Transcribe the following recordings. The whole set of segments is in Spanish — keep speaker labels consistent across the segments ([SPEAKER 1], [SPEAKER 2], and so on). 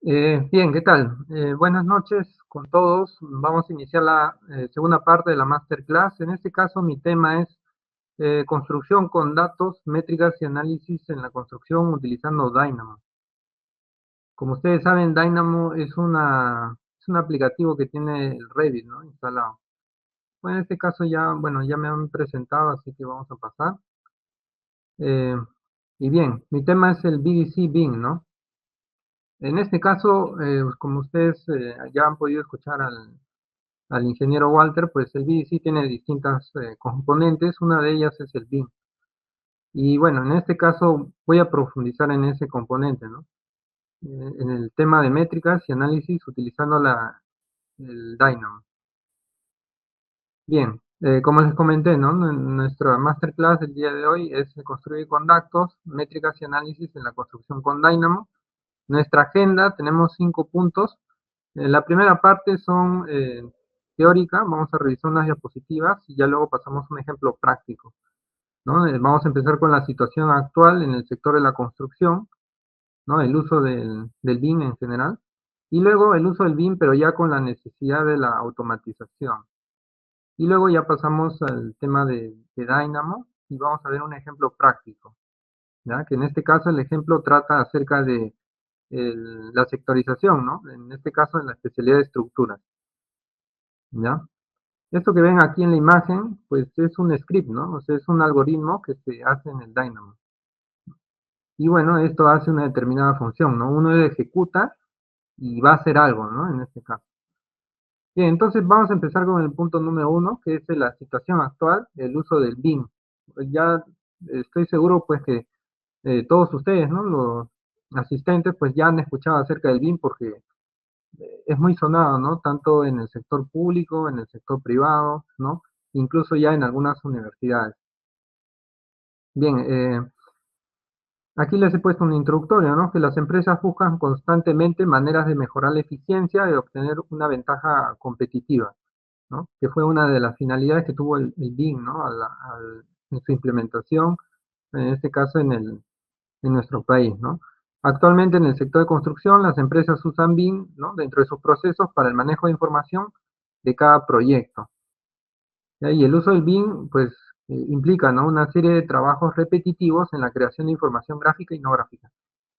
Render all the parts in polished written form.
[SPEAKER 1] Bien, ¿qué tal? Buenas noches con todos. Vamos a iniciar la segunda parte de la masterclass. En este caso, mi tema es construcción con datos, métricas y análisis en la construcción utilizando Dynamo. Como ustedes saben, Dynamo es un aplicativo que tiene el Revit, ¿no? Instalado. Bueno, en este caso ya, bueno, ya me han presentado, así que vamos a pasar. Eh, y bien, mi tema es el BDC BIM, ¿no? En este caso, como ustedes ya han podido escuchar al ingeniero Walter, pues el BDC tiene distintas componentes, una de ellas es el BIM. Y bueno, en este caso voy a profundizar en ese componente, ¿no? En el tema de métricas y análisis utilizando el Dynamo. Bien, como les comenté, ¿no? Nuestra masterclass del día de hoy es construir con datos, métricas y análisis en la construcción con Dynamo. Nuestra agenda, tenemos 5 puntos. La primera parte son teórica, vamos a revisar unas diapositivas y ya luego pasamos a un ejemplo práctico, ¿no? Vamos a empezar con la situación actual en el sector de la construcción, ¿no? El uso del BIM en general, y luego el uso del BIM, pero ya con la necesidad de la automatización. Y luego ya pasamos al tema de Dynamo y vamos a ver un ejemplo práctico, ¿ya? Que en este caso el ejemplo trata acerca de la sectorización, ¿no? En este caso en la especialidad de estructuras, ¿ya? Esto que ven aquí en la imagen, pues es un script, ¿no? O sea, es un algoritmo que se hace en el Dynamo. Y bueno, esto hace una determinada función, ¿no? Uno ejecuta y va a hacer algo, ¿no? En este caso. Bien, entonces vamos a empezar con el punto número 1, que es la situación actual, el uso del BIM. Pues ya estoy seguro, pues, que todos ustedes, ¿no? Los asistentes, pues ya han escuchado acerca del BIM porque es muy sonado, ¿no? Tanto en el sector público, en el sector privado, ¿no? Incluso ya en algunas universidades. Bien, aquí les he puesto un introductorio, ¿no? Que las empresas buscan constantemente maneras de mejorar la eficiencia y obtener una ventaja competitiva, ¿no? Que fue una de las finalidades que tuvo el BIM, ¿no? En su implementación, en este caso en nuestro país, ¿no? Actualmente en el sector de construcción, las empresas usan BIM, ¿no? Dentro de sus procesos para el manejo de información de cada proyecto. ¿Ya? Y el uso del BIM, pues, implica, ¿no? Una serie de trabajos repetitivos en la creación de información gráfica y no gráfica.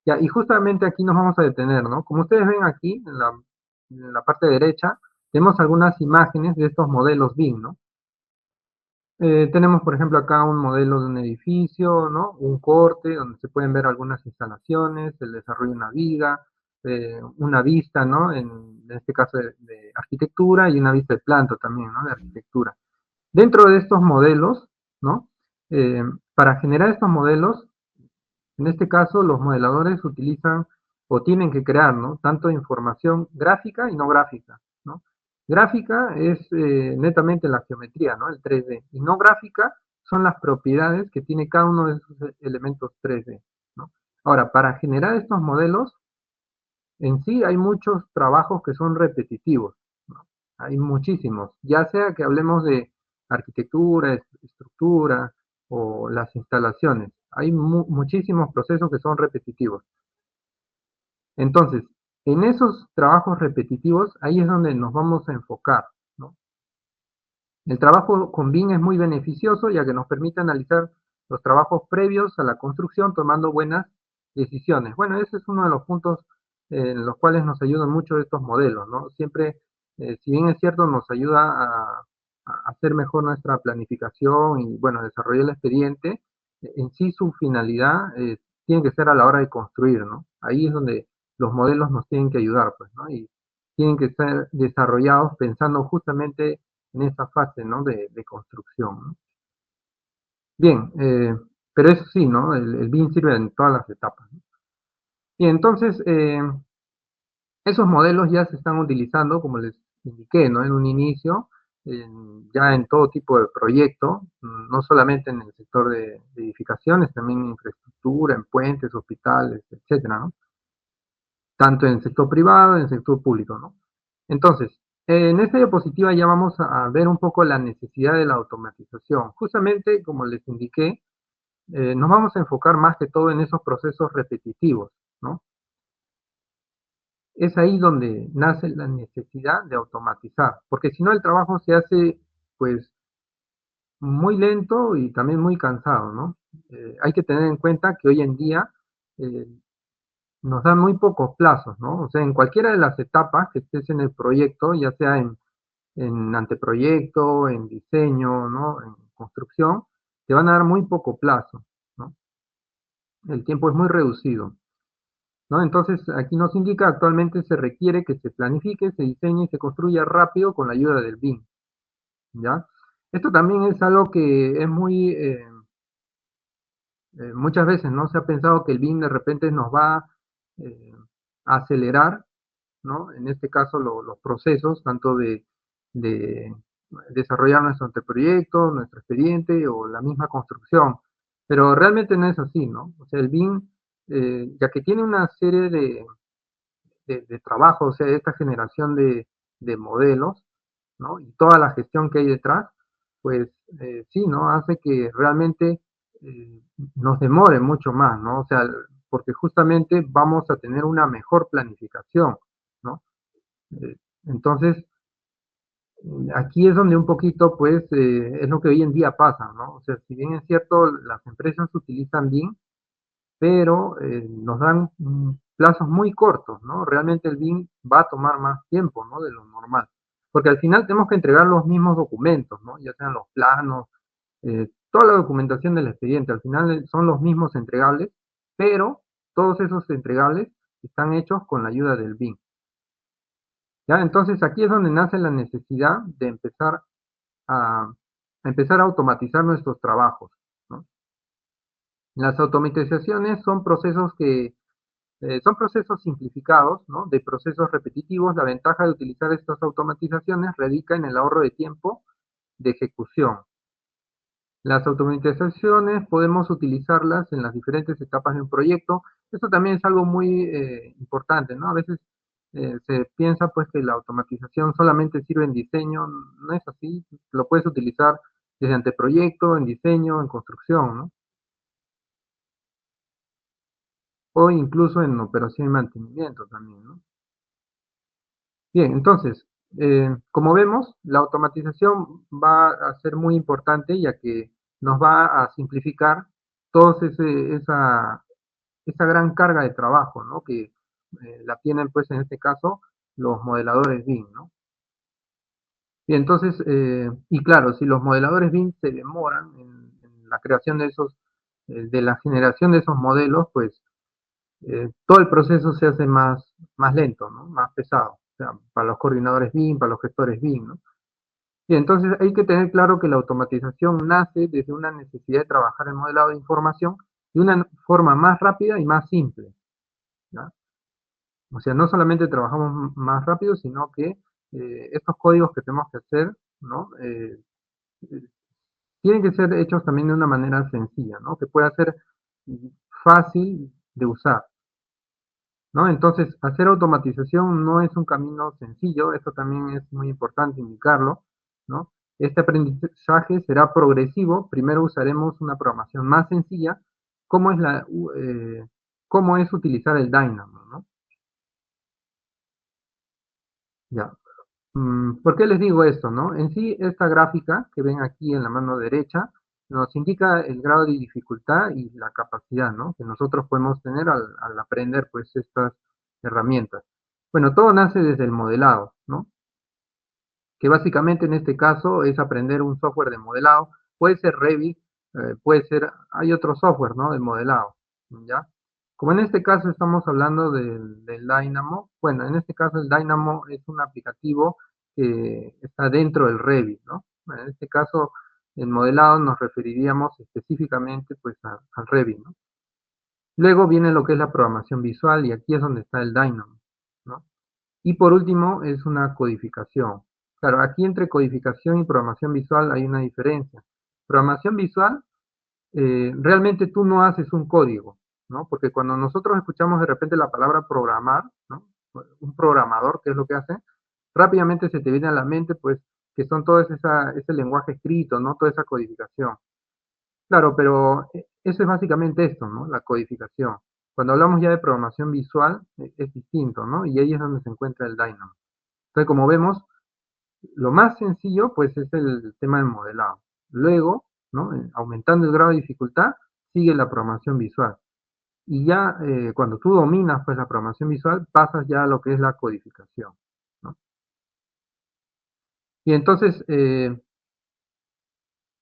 [SPEAKER 1] Ya, y justamente aquí nos vamos a detener, ¿no? Como ustedes ven aquí, en la parte derecha, tenemos algunas imágenes de estos modelos BIM, ¿no? Tenemos, por ejemplo, acá un modelo de un edificio, ¿no? Un corte donde se pueden ver algunas instalaciones, el desarrollo de una viga, una vista, ¿no? En este caso de arquitectura y una vista de planta también, ¿no? De arquitectura. Dentro de estos modelos, ¿no? Eh, para generar estos modelos, en este caso los modeladores utilizan o tienen que crear, ¿no? Tanto información gráfica y no gráfica, ¿no? Gráfica es netamente la geometría, ¿no? El 3D. Y no gráfica son las propiedades que tiene cada uno de esos elementos 3D, ¿no? Ahora, para generar estos modelos, en sí hay muchos trabajos que son repetitivos, ¿no? Hay muchísimos, ya sea que hablemos de arquitectura, estructura o las instalaciones. Hay muchísimos procesos que son repetitivos. Entonces, en esos trabajos repetitivos, ahí es donde nos vamos a enfocar, ¿no? El trabajo con BIM es muy beneficioso ya que nos permite analizar los trabajos previos a la construcción tomando buenas decisiones. Bueno, ese es uno de los puntos en los cuales nos ayudan mucho estos modelos, ¿no? Siempre, si bien es cierto, nos ayuda a hacer mejor nuestra planificación y, bueno, desarrollar el expediente, en sí su finalidad tiene que ser a la hora de construir, ¿no? Ahí es donde los modelos nos tienen que ayudar, pues, ¿no? Y tienen que ser desarrollados pensando justamente en esa fase, ¿no? De construcción, ¿no? Bien, pero eso sí, ¿no? El BIM sirve en todas las etapas, ¿no? Y entonces, esos modelos ya se están utilizando, como les indiqué, ¿no? En un inicio, ya en todo tipo de proyecto, no solamente en el sector de edificaciones, también en infraestructura, en puentes, hospitales, etcétera, ¿no? Tanto en el sector privado, en el sector público, ¿no? Entonces, en esta diapositiva ya vamos a ver un poco la necesidad de la automatización. Justamente, como les indiqué, nos vamos a enfocar más que todo en esos procesos repetitivos, ¿no? es ahí donde nace la necesidad de automatizar, porque si no el trabajo se hace pues muy lento y también muy cansado, ¿no? Hay que tener en cuenta que hoy en día eh, nos dan muy pocos plazos, ¿no? O sea, en cualquiera de las etapas que estés en el proyecto, ya sea en anteproyecto, en diseño, ¿no? En construcción, te van a dar muy poco plazo, ¿no? El tiempo es muy reducido, ¿no? Entonces, aquí nos indica actualmente se requiere que se planifique, se diseñe y se construya rápido con la ayuda del BIM, ¿ya? Esto también es algo que es muy, muchas veces, ¿no? Se ha pensado que el BIM de repente nos va eh, a acelerar, ¿no? En este caso, los procesos, tanto de desarrollar nuestro anteproyecto, nuestro expediente o la misma construcción. Pero realmente no es así, ¿no? O sea, el BIM, ya que tiene una serie de trabajo, o sea, esta generación de modelos, ¿no? Y toda la gestión que hay detrás, pues sí, ¿no? Hace que realmente eh, nos demore mucho más, ¿no? O sea, porque justamente vamos a tener una mejor planificación, ¿no? Eh, entonces, aquí es donde un poquito, pues, es lo que hoy en día pasa, ¿no? O sea, si bien es cierto, las empresas utilizan BIM, pero nos dan plazos muy cortos, ¿no? Realmente el BIM va a tomar más tiempo, ¿no? De lo normal. Porque al final tenemos que entregar los mismos documentos, ¿no? Ya sean los planos, toda la documentación del expediente, al final son los mismos entregables, pero todos esos entregables están hechos con la ayuda del BIM. ¿Ya? Entonces aquí es donde nace la necesidad de a, a empezar a automatizar nuestros trabajos, ¿no? Las automatizaciones son procesos que son procesos simplificados, ¿no? De procesos repetitivos. La ventaja de utilizar estas automatizaciones radica en el ahorro de tiempo de ejecución. Las automatizaciones podemos utilizarlas en las diferentes etapas de un proyecto. Esto también es algo muy importante, ¿no? A veces se piensa pues que la automatización solamente sirve en diseño, no es así, lo puedes utilizar desde anteproyecto, en diseño, en construcción, ¿no? O incluso en operación y mantenimiento también, ¿no? Bien, entonces, como vemos, la automatización va a ser muy importante ya que nos va a simplificar toda esa gran carga de trabajo, ¿no? Que la tienen, pues, en este caso, los modeladores BIM, ¿no? Y entonces, y claro, si los modeladores BIM se demoran en la creación de de la generación de esos modelos, pues todo el proceso se hace más lento, ¿no? Más pesado. O sea, para los coordinadores BIM, para los gestores BIM, ¿no? Y entonces hay que tener claro que la automatización nace desde una necesidad de trabajar el modelado de información de una forma más rápida y más simple, ¿ya? O sea, no solamente trabajamos más rápido, sino que estos códigos que tenemos que hacer, ¿no? Eh, tienen que ser hechos también de una manera sencilla, ¿no? Que pueda ser fácil de usar, ¿no? Entonces, hacer automatización no es un camino sencillo, esto también es muy importante indicarlo, ¿no? Este aprendizaje será progresivo, primero usaremos una programación más sencilla, como es cómo es utilizar el Dynamo, ¿no? Ya. ¿Por qué les digo esto, no? En sí, esta gráfica que ven aquí en la mano derecha nos indica el grado de dificultad y la capacidad, ¿no? Que nosotros podemos tener al aprender, pues, estas herramientas. Bueno, todo nace desde el modelado, ¿no? Que básicamente en este caso es aprender un software de modelado. Puede ser Revit, puede ser, hay otro software, ¿no? De modelado, ¿ya? Como en este caso estamos hablando del Dynamo, bueno, en este caso el Dynamo es un aplicativo que está dentro del Revit, ¿no? Bueno, en este caso, en modelado nos referiríamos específicamente pues al Revit, ¿no? Luego viene lo que es la programación visual y aquí es donde está el Dynamo, ¿no? Y por último es una codificación. Claro, aquí entre codificación y programación visual hay una diferencia. Programación visual, realmente tú no haces un código, ¿no? Porque cuando nosotros escuchamos de repente la palabra programar, ¿no? Un programador, ¿qué es lo que hace? Rápidamente se te viene a la mente, pues, que son todo ese lenguaje escrito, ¿no? Toda esa codificación. Claro, pero eso es básicamente esto, ¿no? La codificación. Cuando hablamos ya de programación visual, es distinto, ¿no? Y ahí es donde se encuentra el Dynamo. Entonces, como vemos, lo más sencillo, pues, es el tema del modelado. Luego, ¿no? Aumentando el grado de dificultad, sigue la programación visual. Y ya cuando tú dominas, pues, la programación visual, pasas ya a lo que es la codificación, ¿no? Y entonces,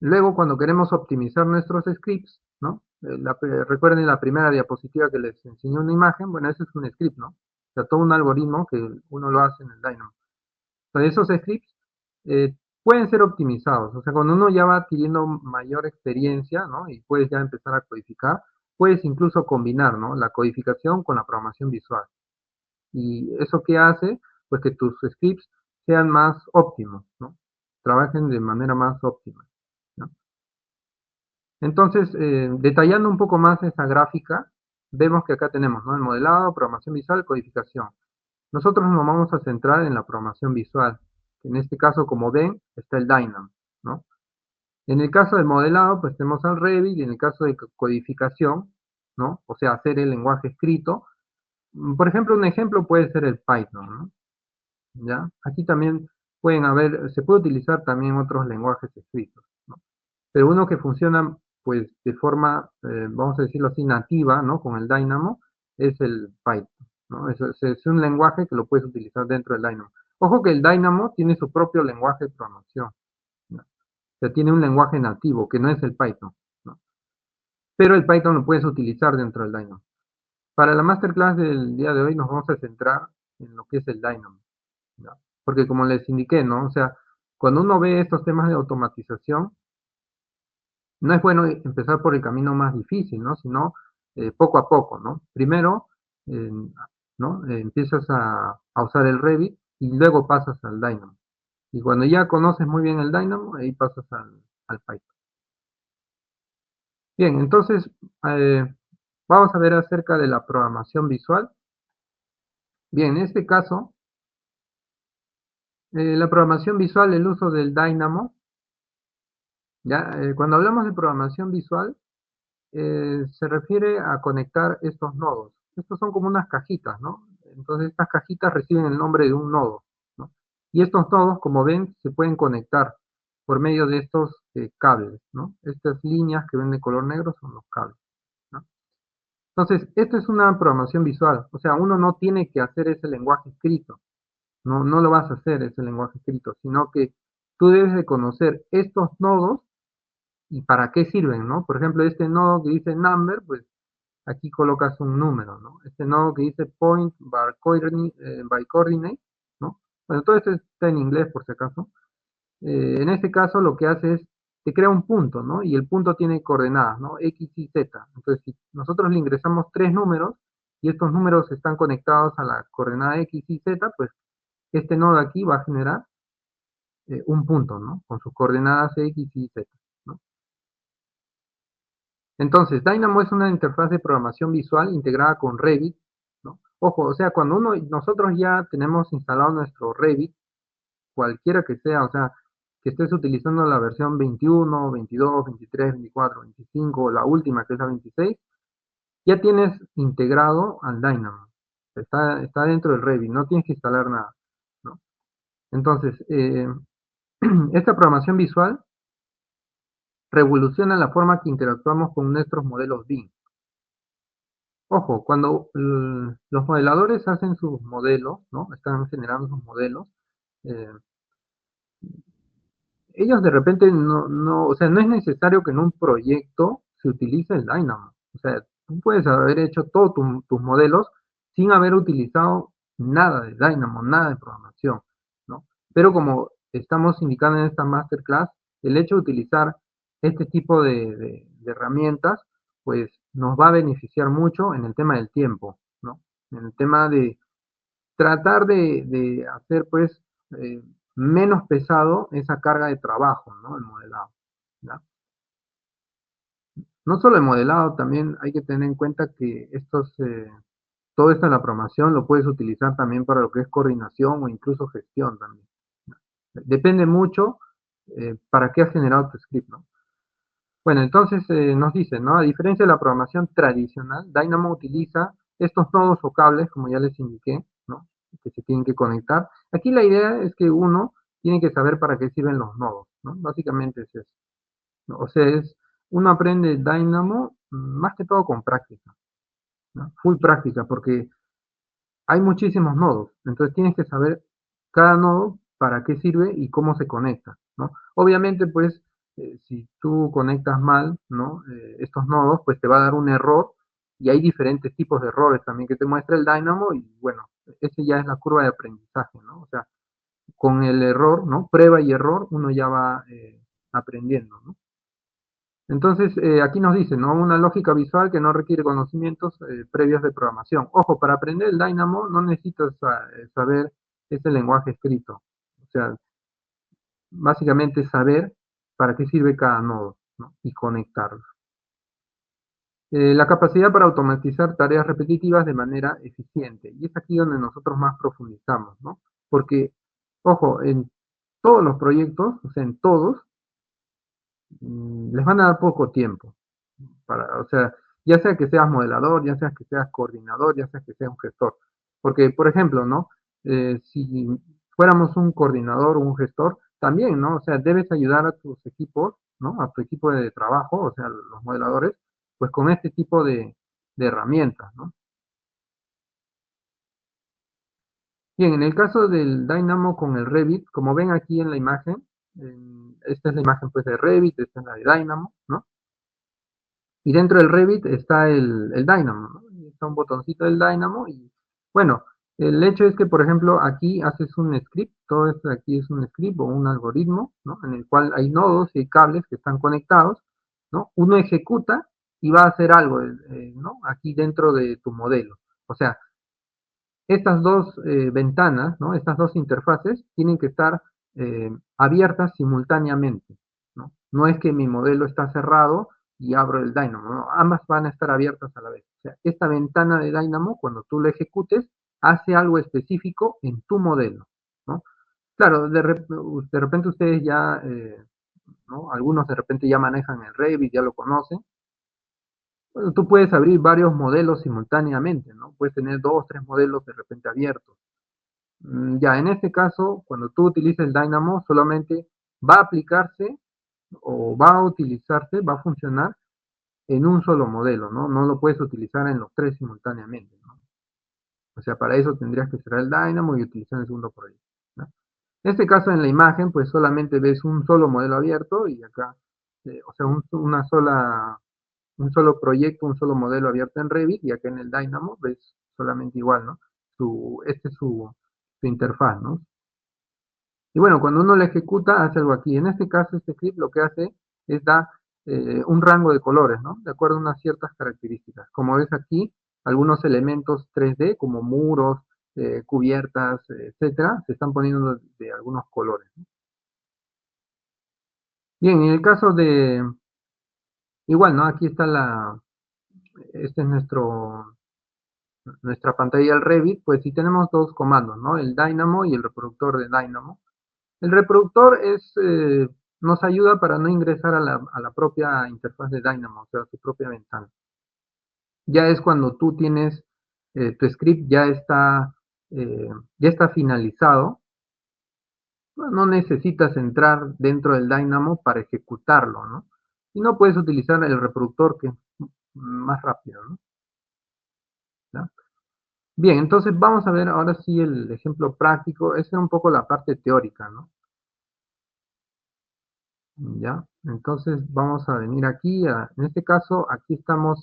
[SPEAKER 1] luego, cuando queremos optimizar nuestros scripts, ¿no? Recuerden la primera diapositiva que les enseñé una imagen, bueno, ese es un script, ¿no? O sea, todo un algoritmo que uno lo hace en el Dynamo. Entonces, esos scripts pueden ser optimizados. O sea, cuando uno ya va adquiriendo mayor experiencia, ¿no? Y puedes ya empezar a codificar, puedes incluso combinar, ¿no? La codificación con la programación visual. ¿Y eso qué hace? Pues que tus scripts sean más óptimos, ¿no? Trabajen de manera más óptima, ¿no? Entonces, detallando un poco más esa gráfica, vemos que acá tenemos, ¿no? El modelado, programación visual, codificación. Nosotros nos vamos a centrar en la programación visual. En este caso, como ven, está el Dynamo, ¿no? En el caso del modelado, pues tenemos al Revit, y en el caso de codificación, ¿no? O sea, hacer el lenguaje escrito. Por ejemplo, un ejemplo puede ser el Python, ¿no? ¿Ya? Aquí también pueden haber, se puede utilizar también otros lenguajes escritos, ¿no? Pero uno que funciona pues de forma, vamos a decirlo así, nativa, ¿no? Con el Dynamo, es el Python, ¿no? Es un lenguaje que lo puedes utilizar dentro del Dynamo. Ojo que el Dynamo tiene su propio lenguaje de programación, ¿no? O sea, tiene un lenguaje nativo que no es el Python, ¿no? Pero el Python lo puedes utilizar dentro del Dynamo. Para la masterclass del día de hoy nos vamos a centrar en lo que es el Dynamo, ¿no? Porque como les indiqué, ¿no? O sea, cuando uno ve estos temas de automatización, no es bueno empezar por el camino más difícil, ¿no? Sino poco a poco, ¿no? Primero, eh, ¿no? Empiezas a usar el Revit y luego pasas al Dynamo. Y cuando ya conoces muy bien el Dynamo, ahí pasas al Python. Bien, entonces eh, vamos a ver acerca de la programación visual. Bien, en este caso, la programación visual, el uso del Dynamo, ¿ya? Cuando hablamos de programación visual, se refiere a conectar estos nodos. Estos son como unas cajitas, ¿no? Entonces estas cajitas reciben el nombre de un nodo, ¿no? Y estos nodos, como ven, se pueden conectar por medio de estos cables, ¿no? Estas líneas que ven de color negro son los cables, ¿no? Entonces, esto es una programación visual, o sea, uno no tiene que hacer ese lenguaje escrito, no lo vas a hacer ese lenguaje escrito, sino que tú debes de conocer estos nodos y para qué sirven, ¿no? Por ejemplo, este nodo que dice number, pues aquí colocas un número, ¿no? Este nodo que dice point by coordinate, ¿no? Bueno, todo esto está en inglés por si acaso. En este caso lo que hace es, te crea un punto, ¿no? Y el punto tiene coordenadas, ¿no? X y Z. Entonces, si nosotros le ingresamos tres números y estos números están conectados a la coordenada X y Z, pues este nodo aquí va a generar un punto, ¿no? Con sus coordenadas X y Z, ¿no? Entonces, Dynamo es una interfaz de programación visual integrada con Revit, ¿no? Ojo, o sea, cuando nosotros ya tenemos instalado nuestro Revit, cualquiera que sea, o sea, que estés utilizando la versión 21, 22, 23, 24, 25, o la última que es la 26, ya tienes integrado al Dynamo. Está dentro del Revit, no tienes que instalar nada, ¿no? Entonces, esta programación visual revoluciona la forma que interactuamos con nuestros modelos BIM. Ojo, cuando los modeladores hacen sus modelos, ¿no? Están generando sus modelos, eh, ellos de repente o sea, no es necesario que en un proyecto se utilice el Dynamo. O sea, tú puedes haber hecho todos tus modelos sin haber utilizado nada de Dynamo, nada de programación, ¿no? Pero como estamos indicando en esta masterclass, el hecho de utilizar este tipo de herramientas, pues nos va a beneficiar mucho en el tema del tiempo, ¿no? En el tema de tratar de hacer, pues, eh, menos pesado esa carga de trabajo, ¿no? El modelado, ¿ya? No solo el modelado, también hay que tener en cuenta que todo esto en la programación lo puedes utilizar también para lo que es coordinación o incluso gestión también, ¿no? Depende mucho para qué has generado tu script, ¿no? Bueno, entonces nos dice, ¿no? A diferencia de la programación tradicional, Dynamo utiliza estos nodos o cables, como ya les indiqué, ¿no? Que se tienen que conectar. Aquí la idea es que uno tiene que saber para qué sirven los nodos, ¿no? Básicamente es eso, ¿no? O sea, uno aprende Dynamo más que todo con práctica, ¿no? Full práctica, porque hay muchísimos nodos, entonces tienes que saber cada nodo para qué sirve y cómo se conecta, ¿no? Obviamente, pues, si tú conectas mal, ¿no? Estos nodos, pues te va a dar un error y hay diferentes tipos de errores también que te muestra el Dynamo y bueno, ese ya es la curva de aprendizaje, ¿no? O sea, con el error, ¿no? Prueba y error, uno ya va aprendiendo, ¿no? Entonces, aquí nos dice, ¿no? Una lógica visual que no requiere conocimientos previos de programación. Ojo, para aprender el Dynamo no necesitas saber ese lenguaje escrito. O sea, básicamente saber para qué sirve cada nodo, ¿no? Y conectarlos. La capacidad para automatizar tareas repetitivas de manera eficiente. Y es aquí donde nosotros más profundizamos, ¿no? Porque, ojo, en todos los proyectos, o sea, en todos, les van a dar poco tiempo. O sea, ya sea que seas modelador, ya sea que seas coordinador, ya sea que seas un gestor. Porque, por ejemplo, ¿no? Si fuéramos un coordinador o un gestor, también, ¿no? O sea, debes ayudar a tus equipos, ¿no? A tu equipo de trabajo, o sea, los modeladores, pues con este tipo de herramientas, ¿no? Bien, en el caso del Dynamo con el Revit, como ven aquí en la imagen, esta es la imagen pues de Revit, esta es la de Dynamo, ¿no? Y dentro del Revit está el Dynamo, ¿no? Y está un botoncito del Dynamo y bueno, el hecho es que, por ejemplo, aquí haces un script, todo esto de aquí es un script o un algoritmo, ¿no? En el cual hay nodos y cables que están conectados, ¿no? Uno ejecuta y va a hacer algo, ¿no? Aquí dentro de tu modelo. O sea, estas dos ventanas, ¿no? Estas dos interfaces tienen que estar abiertas simultáneamente, ¿no? No es que mi modelo está cerrado y abro el Dynamo, ¿no? Ambas van a estar abiertas a la vez. O sea, esta ventana de Dynamo, cuando tú lo ejecutes, hace algo específico en tu modelo, ¿no? Claro, de repente ustedes ya, ¿no? Algunos de repente ya manejan el Revit, ya lo conocen. Bueno, tú puedes abrir varios modelos simultáneamente, ¿no? Puedes tener dos, tres modelos de repente abiertos. Ya, en este caso, cuando tú utilices el Dynamo, solamente va a aplicarse o va a utilizarse, va a funcionar en un solo modelo, ¿no? No lo puedes utilizar en los tres simultáneamente, ¿no? O sea, para eso tendrías que cerrar el Dynamo y utilizar el segundo proyecto, ¿no? En este caso, en la imagen, pues solamente ves un solo modelo abierto y acá, o sea, un solo proyecto, un solo modelo abierto en Revit y acá en el Dynamo ves solamente igual, ¿no? Este es su interfaz, ¿no? Y bueno, cuando uno la ejecuta, hace algo aquí. En este caso, este script lo que hace es dar un rango de colores, ¿no? De acuerdo a unas ciertas características. Como ves aquí, algunos elementos 3D, como muros, cubiertas, etcétera, se están poniendo de algunos colores, ¿no? Bien, en el caso de, igual, ¿no? Aquí está este es nuestra pantalla del Revit, pues si tenemos dos comandos, ¿no? El Dynamo y el reproductor de Dynamo. El reproductor nos ayuda para no ingresar a la propia interfaz de Dynamo, o sea, a su propia ventana. Ya es cuando tú tienes tu script ya está finalizado, no necesitas entrar dentro del Dynamo para ejecutarlo, ¿no? Y no puedes utilizar el reproductor que es más rápido, ¿no? ¿Ya? Bien, entonces vamos a ver ahora sí el ejemplo práctico. Esa es un poco la parte teórica, ¿no? ¿Ya? Entonces vamos a venir aquí, en este caso, aquí estamos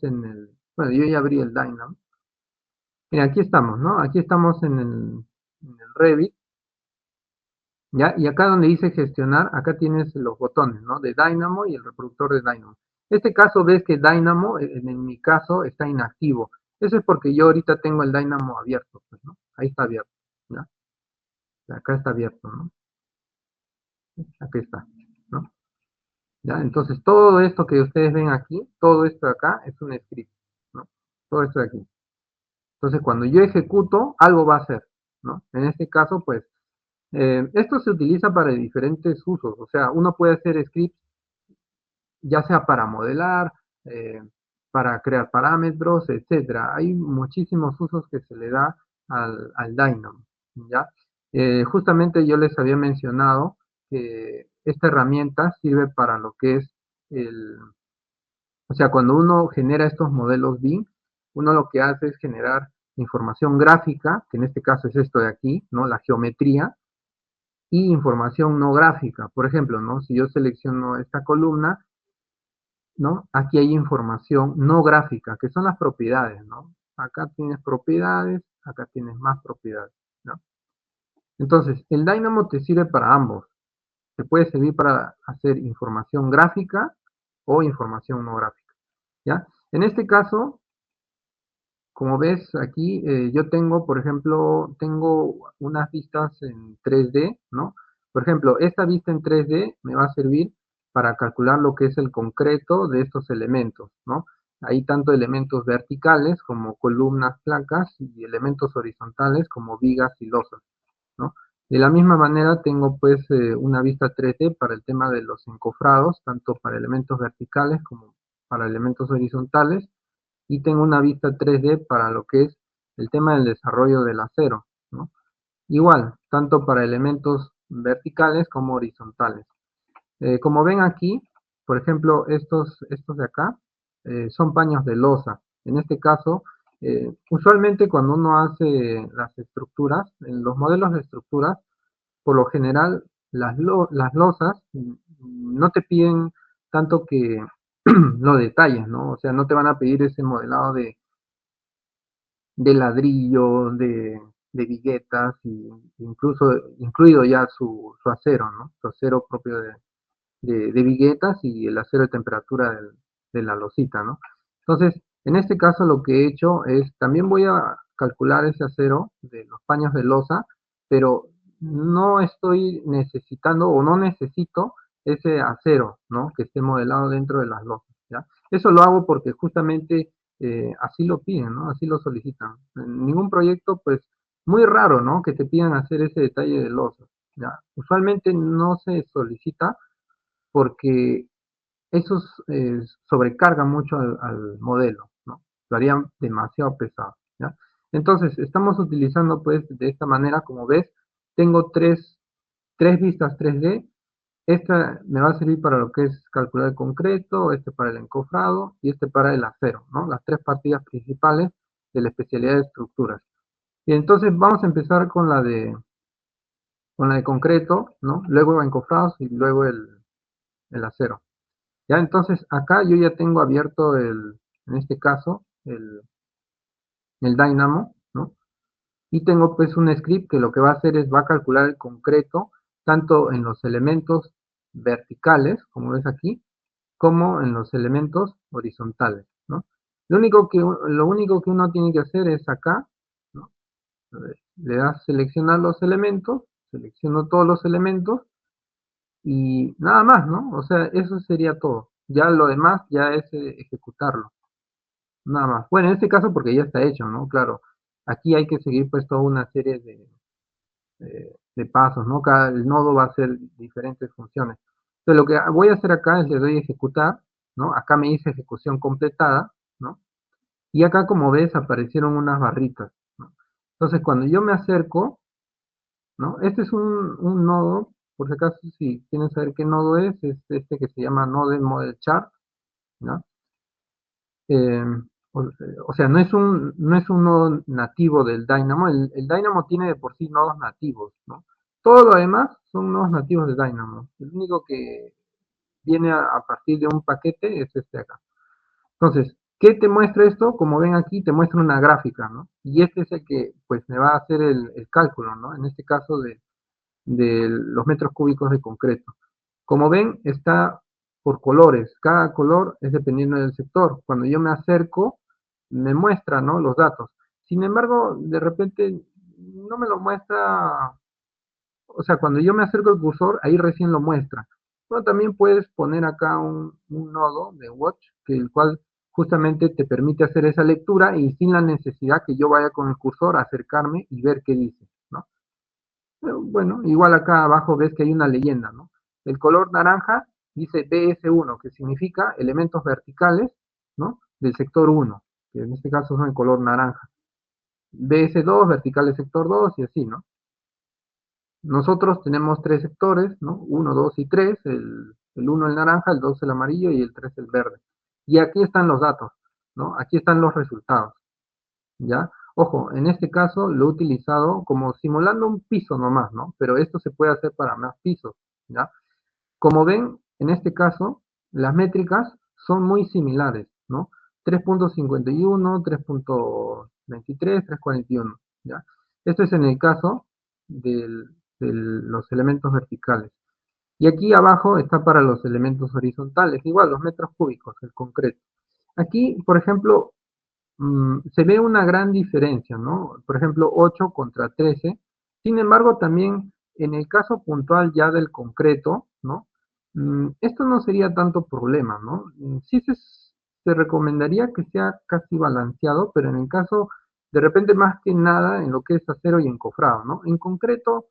[SPEAKER 1] bueno, yo ya abrí el Dynamo. Mira, aquí estamos, ¿no? Aquí estamos en el Revit, ¿ya? Y acá donde dice gestionar, acá tienes los botones, ¿no? De Dynamo y el reproductor de Dynamo. En este caso ves que Dynamo, en mi caso, está inactivo. Eso es porque yo ahorita tengo el Dynamo abierto, pues, ¿no? Ahí está abierto, ¿ya? Acá está abierto, ¿no? Aquí está, ¿no? ¿Ya? Entonces, todo esto que ustedes ven aquí, todo esto de acá es un script, ¿no? Todo esto de aquí. Entonces, cuando yo ejecuto, algo va a hacer, ¿no? En este caso, pues, esto se utiliza para diferentes usos. O sea, uno puede hacer scripts ya sea para modelar, para crear parámetros, etcétera. Hay muchísimos usos que se le da al Dynamo, ¿ya? Justamente yo les había mencionado que esta herramienta sirve para lo que es el, o sea, cuando uno genera estos modelos BIM, uno lo que hace es generar información gráfica, que en este caso es esto de aquí, ¿no? La geometría, y información no gráfica. Por ejemplo, ¿no? Si yo selecciono esta columna, ¿no? Aquí hay información no gráfica, que son las propiedades, ¿no? Acá tienes propiedades, acá tienes más propiedades, ¿no? Entonces, el Dynamo te sirve para ambos. Te puede servir para hacer información gráfica o información no gráfica, ¿ya? En este caso, como ves aquí, yo tengo, por ejemplo, tengo unas vistas en 3D, ¿no? Por ejemplo, esta vista en 3D me va a servir para calcular lo que es el concreto de estos elementos, ¿no? Hay tanto elementos verticales como columnas, placas y elementos horizontales como vigas y losas, ¿no? De la misma manera tengo pues una vista 3D para el tema de los encofrados, tanto para elementos verticales como para elementos horizontales, y tengo una vista 3D para lo que es el tema del desarrollo del acero, ¿no? Igual, tanto para elementos verticales como horizontales. Como ven aquí, por ejemplo, estos de acá son paños de losa. En este caso, usualmente cuando uno hace las estructuras, en los modelos de estructuras, por lo general, las losas no te piden tanto que lo detalles, ¿no? O sea, no te van a pedir ese modelado de ladrillo, de viguetas, y incluso incluido ya su acero, ¿no? Su acero propio de viguetas y el acero de temperatura de la losita, ¿no? Entonces, en este caso lo que he hecho es, también voy a calcular ese acero de los paños de losa, pero no estoy necesitando o no necesito ese acero, ¿no? Que esté modelado dentro de las losas, ¿ya? Eso lo hago porque justamente así lo piden, ¿no? Así lo solicitan. En ningún proyecto, pues, muy raro, ¿no? Que te pidan hacer ese detalle de losas, ¿ya? Usualmente no se solicita porque eso sobrecarga mucho al modelo, ¿no? Lo harían demasiado pesado, ¿ya? Entonces, estamos utilizando, pues, de esta manera, como ves, tengo tres vistas 3D. Esta me va a servir para lo que es calcular el concreto, este para el encofrado y este para el acero, ¿no? Las tres partidas principales de la especialidad de estructuras. Y entonces vamos a empezar con la de concreto, ¿no? Luego encofrados y luego el acero. Ya, entonces acá yo ya tengo abierto en este caso, el Dynamo, ¿no? Y tengo pues un script que lo que va a hacer es, va a calcular el concreto, tanto en los elementos verticales, como ves aquí, como en los elementos horizontales, ¿no? Lo único que uno tiene que hacer es acá, ¿no? Le das seleccionar los elementos, selecciono todos los elementos, y nada más, ¿no? O sea, eso sería todo. Ya lo demás ya es ejecutarlo. Nada más. Bueno, en este caso porque ya está hecho, ¿no? Claro, aquí hay que seguir pues toda una serie de pasos, ¿no? Cada el nodo va a hacer diferentes funciones. Entonces lo que voy a hacer acá es le doy a ejecutar, ¿no? Acá me dice ejecución completada, ¿no? Y acá como ves aparecieron unas barritas, ¿no? Entonces cuando yo me acerco, ¿no? Este es un nodo, por si acaso si quieren saber qué nodo es este que se llama Node Model Chart, ¿no? Eh, o sea, no es un nodo nativo del Dynamo. El Dynamo tiene de por sí nodos nativos, ¿no? Todo lo demás son nodos nativos de Dynamo. El único que viene a partir de un paquete es este acá. Entonces, ¿qué te muestra esto? Como ven aquí, te muestra una gráfica, ¿no? Y este es el que pues me va a hacer el cálculo, ¿no? En este caso de los metros cúbicos de concreto. Como ven, está por colores. Cada color es dependiendo del sector. Cuando yo me acerco, me muestra, ¿no? Los datos. Sin embargo, de repente no me lo muestra, o sea, cuando yo me acerco al cursor, ahí recién lo muestra. Bueno, también puedes poner acá un nodo de watch, que el cual justamente te permite hacer esa lectura y sin la necesidad que yo vaya con el cursor a acercarme y ver qué dice, ¿no? Pero bueno, igual acá abajo ves que hay una leyenda, ¿no? El color naranja dice BS1, que significa elementos verticales, ¿no? Del sector 1, que en este caso son de color naranja. BS2, verticales sector 2 y así, ¿no? Nosotros tenemos tres sectores, ¿no? 1, 2 y 3, el 1 el naranja, el 2 el amarillo y el 3 el verde. Y aquí están los datos, ¿no? Aquí están los resultados, ¿ya? Ojo, en este caso lo he utilizado como simulando un piso nomás, ¿no? Pero esto se puede hacer para más pisos, ¿ya? Como ven, en este caso, las métricas son muy similares, ¿no? 3.51, 3.23, 3.41, ¿ya? Esto es en el caso de los elementos verticales. Y aquí abajo está para los elementos horizontales, igual, los metros cúbicos, el concreto. Aquí, por ejemplo, se ve una gran diferencia, ¿no? Por ejemplo, 8 contra 13. Sin embargo, también en el caso puntual ya del concreto, ¿no? Esto no sería tanto problema, ¿no? Sí se recomendaría que sea casi balanceado, pero en el caso, de repente más que nada en lo que es acero y encofrado, ¿no? En concreto,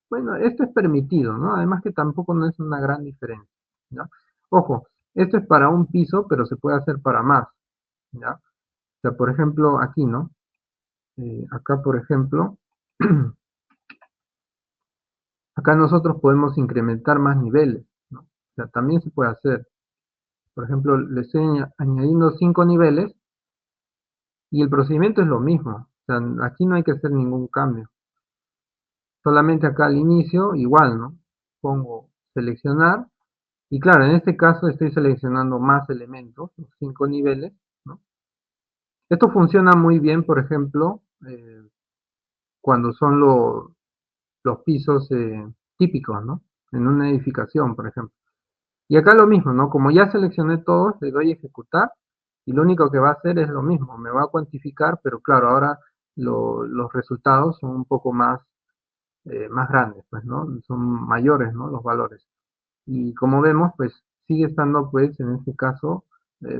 [SPEAKER 1] bueno, esto es permitido, ¿no? Además que tampoco no es una gran diferencia, ¿ya? Ojo, esto es para un piso, pero se puede hacer para más, ¿ya? O sea, por ejemplo, aquí, ¿no? Acá, por ejemplo, acá nosotros podemos incrementar más niveles, ¿no? O sea, también se puede hacer. Por ejemplo, le estoy añadiendo 5 niveles y el procedimiento es lo mismo. O sea, aquí no hay que hacer ningún cambio. Solamente acá al inicio, igual, ¿no? Pongo seleccionar y claro, en este caso estoy seleccionando más elementos, 5 niveles, ¿no? Esto funciona muy bien, por ejemplo, cuando son los pisos típicos, ¿no? En una edificación, por ejemplo. Y acá lo mismo, ¿no? Como ya seleccioné todos, le doy a ejecutar y lo único que va a hacer es lo mismo, me va a cuantificar, pero claro, ahora los resultados son un poco más grandes, pues, ¿no? Son mayores, ¿no? Los valores. Y como vemos, pues sigue estando, pues, en este caso,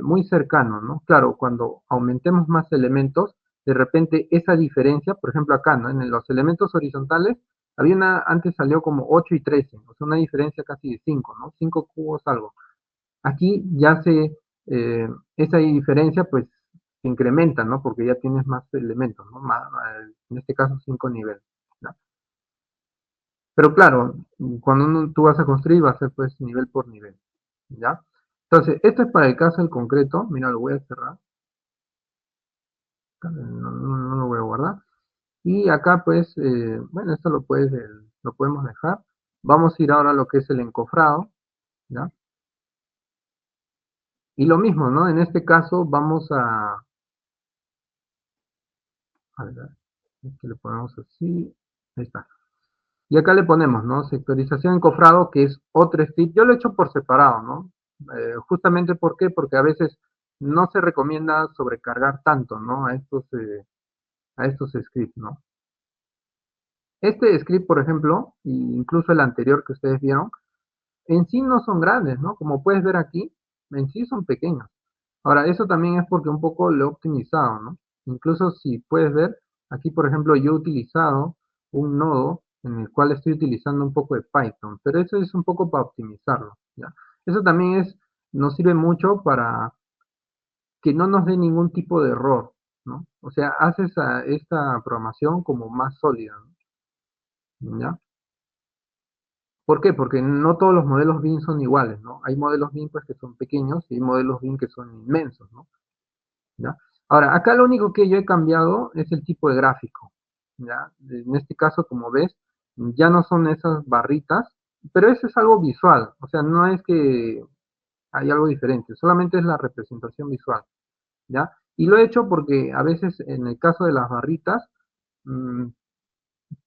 [SPEAKER 1] muy cercano, ¿no? Claro, cuando aumentemos más elementos, de repente esa diferencia, por ejemplo acá, ¿no? En los elementos horizontales, antes salió como 8 y 13, o sea, una diferencia casi de 5, ¿no? 5 cubos algo. Aquí ya esa diferencia, pues, se incrementa, ¿no? Porque ya tienes más elementos, ¿no? En este caso, 5 niveles, ¿no? Pero claro, cuando tú vas a construir, va a ser pues nivel por nivel, ¿ya? Entonces, esto es para el caso en concreto. Mira, lo voy a cerrar. No lo voy a guardar. Y acá, pues, bueno, esto lo podemos dejar. Vamos a ir ahora a lo que es el encofrado, ¿ya? Y lo mismo, ¿no? En este caso vamos a ver, que le ponemos así. Ahí está. Y acá le ponemos, ¿no? Sectorización encofrado, que es otro script. Yo lo he hecho por separado, ¿no? Justamente, ¿por qué? Porque a veces no se recomienda sobrecargar tanto, ¿no? A estos scripts, ¿no? Este script, por ejemplo, e incluso el anterior que ustedes vieron, en sí no son grandes, ¿no? Como puedes ver aquí, en sí son pequeños. Ahora, eso también es porque un poco lo he optimizado, ¿no? Incluso si puedes ver, aquí, por ejemplo, yo he utilizado un nodo en el cual estoy utilizando un poco de Python, pero eso es un poco para optimizarlo, ¿ya? Eso también nos sirve mucho para que no nos dé ningún tipo de error, ¿no? O sea, haces esta programación como más sólida, ¿no? ¿Ya? ¿Por qué? Porque no todos los modelos BIM son iguales, ¿no? Hay modelos BIM pues que son pequeños y hay modelos BIM que son inmensos, ¿no? ¿Ya? Ahora, acá lo único que yo he cambiado es el tipo de gráfico, ¿ya? En este caso, como ves, ya no son esas barritas, pero eso es algo visual, o sea, no es que hay algo diferente, solamente es la representación visual, ¿ya? Y lo he hecho porque a veces en el caso de las barritas, mmm,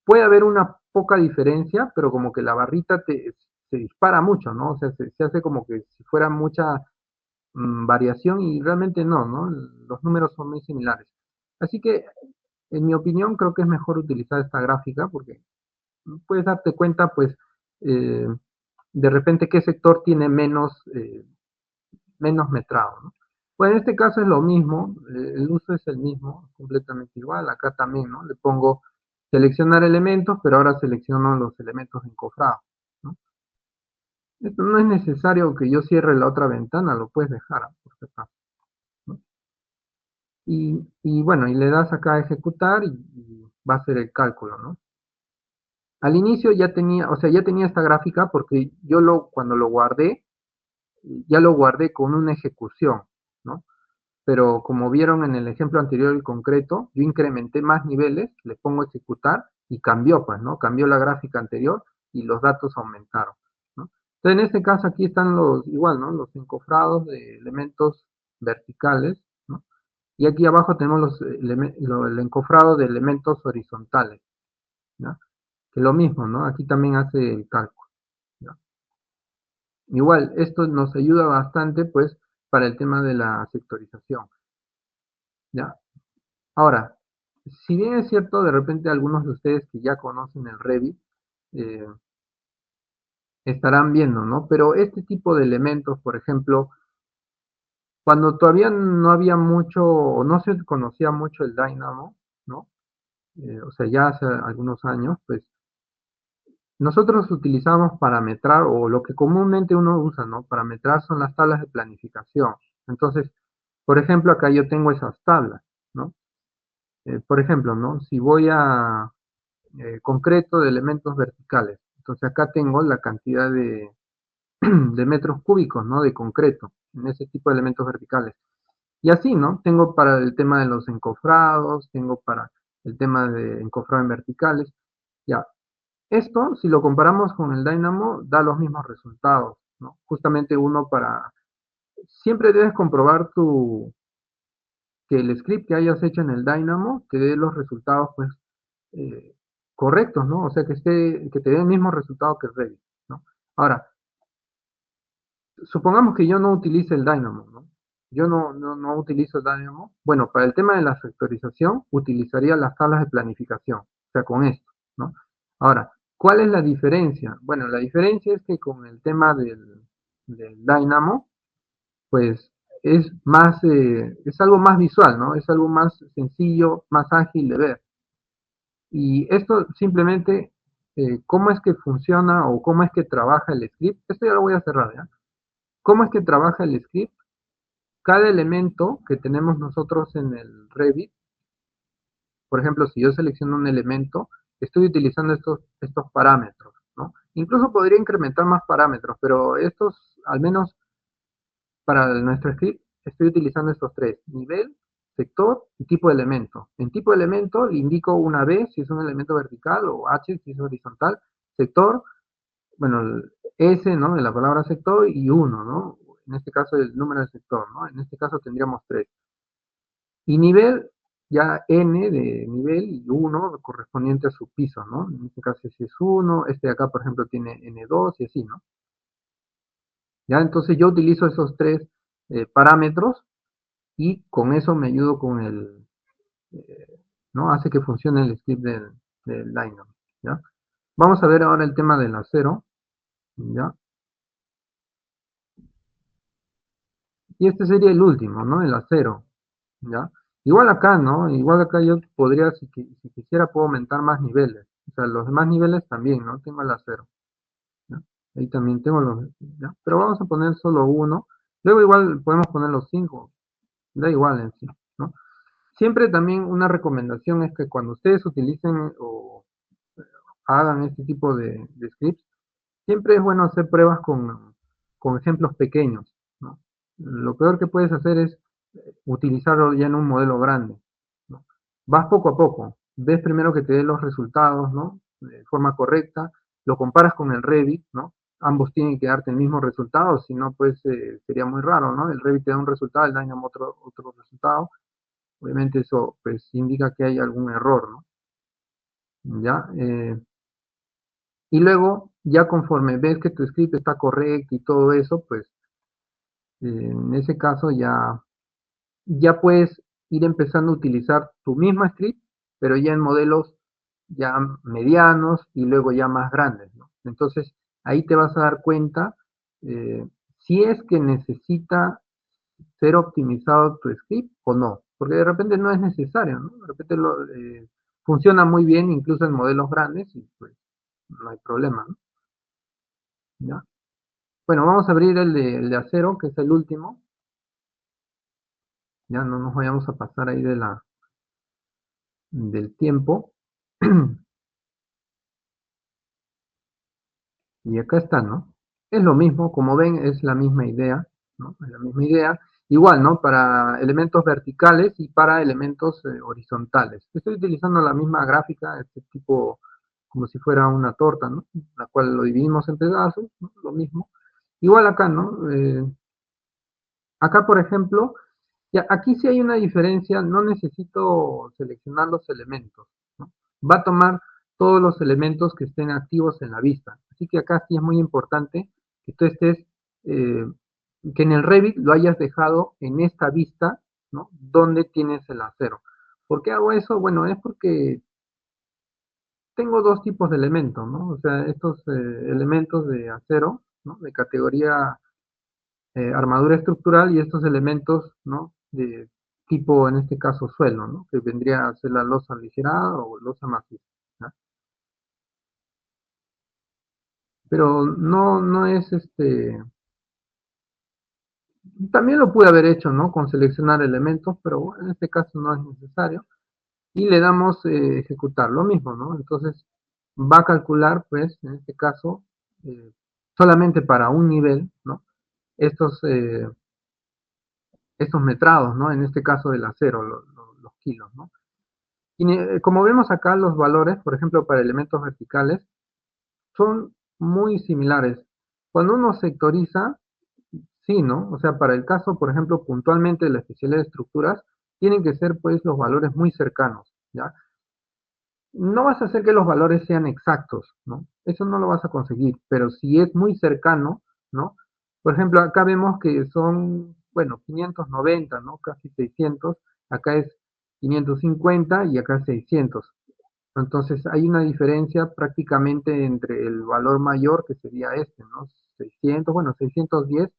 [SPEAKER 1] puede haber una poca diferencia, pero como que la barrita se dispara mucho, ¿no? O sea, se hace como que si fuera mucha variación y realmente no, ¿no? Los números son muy similares. Así que, en mi opinión, creo que es mejor utilizar esta gráfica porque puedes darte cuenta, pues, eh, de repente qué sector tiene menos metrado, ¿no? Pues en este caso es lo mismo, el uso es el mismo, completamente igual. Acá también, ¿no? Le pongo seleccionar elementos, pero ahora selecciono los elementos encofrados, ¿no? Esto no es necesario que yo cierre la otra ventana, lo puedes dejar, por si acaso, ¿no? Y bueno, y le das acá a ejecutar y va a hacer el cálculo, ¿no? Al inicio ya tenía, o sea, ya tenía esta gráfica porque cuando lo guardé, ya lo guardé con una ejecución, ¿no? Pero como vieron en el ejemplo anterior, el concreto, yo incrementé más niveles, le pongo ejecutar y cambió, pues, ¿no? Cambió la gráfica anterior y los datos aumentaron, ¿no? Entonces, en este caso aquí están igual, ¿no? Los encofrados de elementos verticales, ¿no? Y aquí abajo tenemos el encofrado de elementos horizontales, ¿no? Que lo mismo, ¿no? Aquí también hace el cálculo, ¿no? Igual, esto nos ayuda bastante, pues, para el tema de la sectorización, ¿ya? Ahora, si bien es cierto, de repente algunos de ustedes que ya conocen el Revit eh, estarán viendo, ¿no? Pero este tipo de elementos, por ejemplo, cuando todavía no había mucho o no se conocía mucho el Dynamo, ¿no? O sea, ya hace algunos años, pues nosotros utilizamos parametrar o lo que comúnmente uno usa, ¿no? Parametrar son las tablas de planificación. Entonces, por ejemplo, acá yo tengo esas tablas, ¿no? Por ejemplo, ¿no? Si voy a concreto de elementos verticales. Entonces acá tengo la cantidad de metros cúbicos, ¿no? De concreto en ese tipo de elementos verticales. Y así, ¿no? Tengo para el tema de los encofrados, tengo para el tema de encofrado en verticales. Ya, esto, si lo comparamos con el Dynamo, da los mismos resultados, ¿no? Justamente siempre debes comprobar que el script que hayas hecho en el Dynamo te dé los resultados, pues, eh, correctos, ¿no? O sea, que te dé el mismo resultado que el Revit, ¿no? Ahora, supongamos que yo no utilice el Dynamo, ¿no? Yo no utilizo el Dynamo. Bueno, para el tema de la sectorización, utilizaría las tablas de planificación, o sea, con esto, ¿no? Ahora, ¿cuál es la diferencia? Bueno, la diferencia es que con el tema del Dynamo, pues es algo más visual, ¿no? Es algo más sencillo, más ágil de ver. Y esto simplemente, ¿cómo es que funciona o cómo es que trabaja el script? Esto ya lo voy a cerrar, ¿ya? ¿Cómo es que trabaja el script? Cada elemento que tenemos nosotros en el Revit, por ejemplo, si yo selecciono un elemento, estoy utilizando estos parámetros, ¿no? Incluso podría incrementar más parámetros, pero estos, al menos para nuestro script, estoy utilizando estos tres: nivel, sector y tipo de elemento. En tipo de elemento le indico una B si es un elemento vertical o H si es horizontal, sector, bueno, el S, ¿no? De la palabra sector y uno, ¿no? En este caso el número de sector, ¿no? En este caso tendríamos tres. Y nivel, ya N de nivel y uno correspondiente a su piso, ¿no? En este caso si es uno, este de acá, por ejemplo, tiene N2 y así, ¿no? Ya, entonces yo utilizo esos tres parámetros y con eso me ayudo con ¿no? Hace que funcione el script del Dynamo, ¿ya? Vamos a ver ahora el tema del acero, ¿ya? Y este sería el último, ¿no? El acero, ¿ya? Igual acá, ¿no? Igual acá yo podría, si quisiera, puedo aumentar más niveles. O sea, los demás niveles también, ¿no? Tengo el acero, ¿ya? Ahí también tengo ¿ya? Pero vamos a poner solo uno. Luego igual podemos poner los cinco, da igual en sí, ¿no? Siempre también una recomendación es que cuando ustedes utilicen o hagan este tipo de scripts, siempre es bueno hacer pruebas con ejemplos pequeños, ¿no? Lo peor que puedes hacer es utilizarlo ya en un modelo grande, ¿no? Vas poco a poco, ves primero que te dé los resultados, ¿no? De forma correcta, lo comparas con el Revit, ¿no? Ambos tienen que darte el mismo resultado, si no, pues sería muy raro, ¿no? El Revit te da un resultado, el Dynamo otro resultado. Obviamente eso pues indica que hay algún error, ¿no? ¿Ya? Y luego, ya conforme ves que tu script está correcto y todo eso, pues en ese caso ya puedes ir empezando a utilizar tu mismo script, pero ya en modelos ya medianos y luego ya más grandes, ¿no? Entonces, ahí te vas a dar cuenta si es que necesita ser optimizado tu script o no, porque de repente no es necesario, ¿no? De repente funciona muy bien incluso en modelos grandes y pues no hay problema, ¿no? ¿Ya? Bueno, vamos a abrir el de acero, que es el último. Ya no nos vayamos a pasar ahí del tiempo. Y acá está, ¿no? Es lo mismo, como ven, es la misma idea, ¿no? Es la misma idea. Igual, ¿no? Para elementos verticales y para elementos horizontales. Estoy utilizando la misma gráfica, este tipo, como si fuera una torta, ¿no? La cual lo dividimos en pedazos, ¿no? Lo mismo. Igual acá, ¿no? Acá, por ejemplo, ya, aquí sí hay una diferencia, no necesito seleccionar los elementos, ¿no? Va a tomar todos los elementos que estén activos en la vista. Así que acá sí es muy importante que tú estés, eh, que en el Revit lo hayas dejado en esta vista, ¿no? Donde tienes el acero. ¿Por qué hago eso? Bueno, es porque tengo dos tipos de elementos, ¿no? O sea, estos elementos de acero, ¿no? De categoría armadura estructural y estos elementos, ¿no? De tipo, en este caso, suelo, ¿no? Que vendría a ser la losa aligerada o losa maciza, ¿no? Pero no es también lo pude haber hecho, ¿no? Con seleccionar elementos, pero bueno, en este caso no es necesario. Y le damos ejecutar lo mismo, ¿no? Entonces va a calcular, pues, en este caso, eh, solamente para un nivel, ¿no? Estos, estos metrados, ¿no? En este caso del acero, los kilos, ¿no? Y como vemos acá, los valores, por ejemplo, para elementos verticales, son muy similares. Cuando uno sectoriza, sí, ¿no? O sea, para el caso, por ejemplo, puntualmente de la especialidad de estructuras, tienen que ser, pues, los valores muy cercanos, ¿ya? No vas a hacer que los valores sean exactos, ¿no? Eso no lo vas a conseguir, pero si es muy cercano, ¿no? Por ejemplo, acá vemos que son, bueno, 590, ¿no? Casi 600, acá es 550 y acá 600. Entonces hay una diferencia prácticamente entre el valor mayor, que sería este, ¿no? 600, bueno, 610,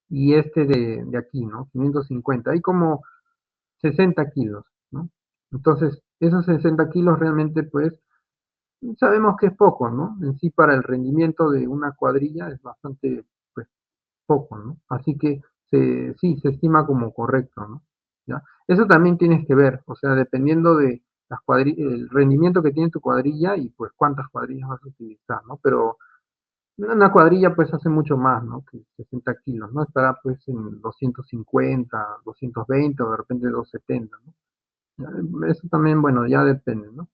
[SPEAKER 1] y este de aquí, ¿no? 550. Hay como 60 kilos, ¿no? Entonces, esos 60 kilos realmente, pues, sabemos que es poco, ¿no? En sí, para el rendimiento de una cuadrilla es bastante, pues, poco, ¿no? Así que sí, se estima como correcto, ¿no? ¿Ya? Eso también tienes que ver, o sea, dependiendo de el rendimiento que tiene tu cuadrilla y pues cuántas cuadrillas vas a utilizar, ¿no? Pero una cuadrilla pues hace mucho más, ¿no? Que 60 kilos, ¿no? Estará pues en 250, 220 o de repente 270, ¿no? Eso también, bueno, ya depende, ¿no?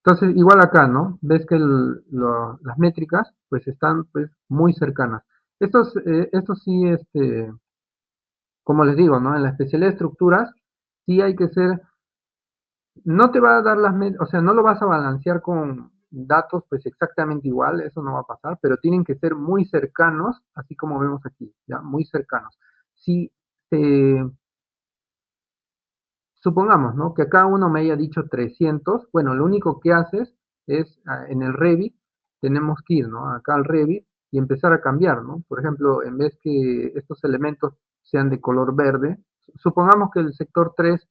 [SPEAKER 1] Entonces, igual acá, ¿no? Ves que las métricas pues están pues muy cercanas. Estos sí, como les digo, ¿no? En la especialidad de estructuras, sí hay que ser, no te va a dar o sea, no lo vas a balancear con datos pues exactamente igual, eso no va a pasar, pero tienen que ser muy cercanos, así como vemos aquí, ¿ya? Muy cercanos. Si eh, supongamos, ¿no? Que acá uno me haya dicho 300, bueno, lo único que haces es, en el Revit, tenemos que ir, ¿no? Acá al Revit y empezar a cambiar, ¿no? Por ejemplo, en vez que estos elementos sean de color verde, supongamos que el sector 3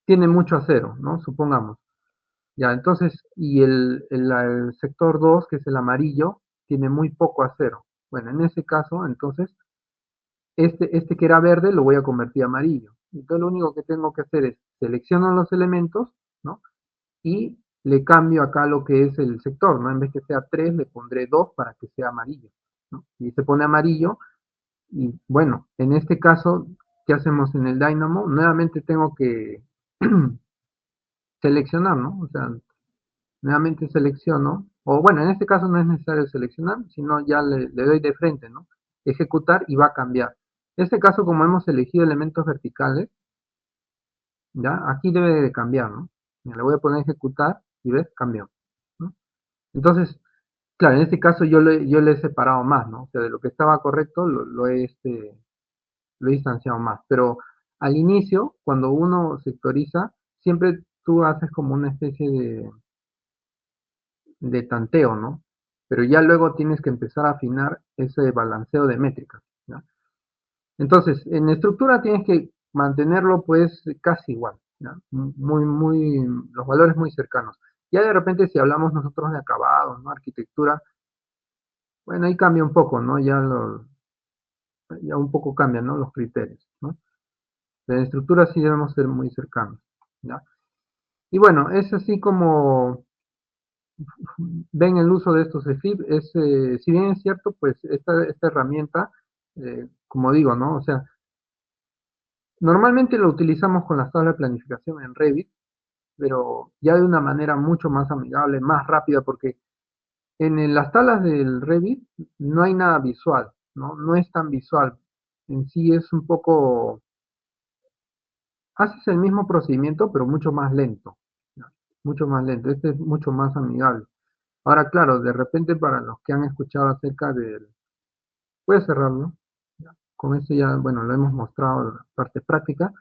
[SPEAKER 1] tiene mucho acero, ¿no? Supongamos. Ya, entonces, y el sector 2, que es el amarillo, tiene muy poco acero. Bueno, en ese caso, entonces, este que era verde lo voy a convertir a amarillo. Entonces, lo único que tengo que hacer es selecciono los elementos, ¿no? Y le cambio acá lo que es el sector, ¿no? En vez que sea 3 le pondré 2 para que sea amarillo, ¿no? Y se pone amarillo, y bueno, en este caso, ¿qué hacemos en el Dynamo? Nuevamente tengo que seleccionar, ¿no? O sea, nuevamente selecciono, o bueno, en este caso no es necesario seleccionar, sino ya le doy de frente, ¿no? Ejecutar y va a cambiar. En este caso, como hemos elegido elementos verticales, ya, aquí debe de cambiar, ¿no? Le voy a poner ejecutar y ves, cambió, ¿no? Entonces, claro, en este caso yo le he separado más, ¿no? O sea, de lo que estaba correcto lo he distanciado más. Pero al inicio, cuando uno sectoriza, siempre tú haces como una especie de tanteo, ¿no? Pero ya luego tienes que empezar a afinar ese balanceo de métricas, ¿ya? Entonces, en estructura tienes que mantenerlo pues casi igual, ¿ya? Los valores muy cercanos. Ya de repente si hablamos nosotros de acabados, ¿no? Arquitectura, Bueno, ahí cambia un poco, ¿no? Ya un poco cambian, ¿no? Los criterios, ¿no? De estructura sí debemos ser muy cercanos, ¿ya? Y bueno, es así como ven el uso de estos EFIP. Si bien es cierto, pues esta herramienta, como digo, ¿no? O sea, normalmente lo utilizamos con las tablas de planificación en Revit, pero ya de una manera mucho más amigable, más rápida, porque las tablas del Revit no hay nada visual, ¿no? No es tan visual. En sí es un poco, haces el mismo procedimiento, pero mucho más lento, ¿no? Mucho más lento. Este es mucho más amigable. Ahora, claro, de repente para los que han escuchado acerca del, puedes cerrarlo, ya. Con eso ya, bueno, lo hemos mostrado la parte práctica.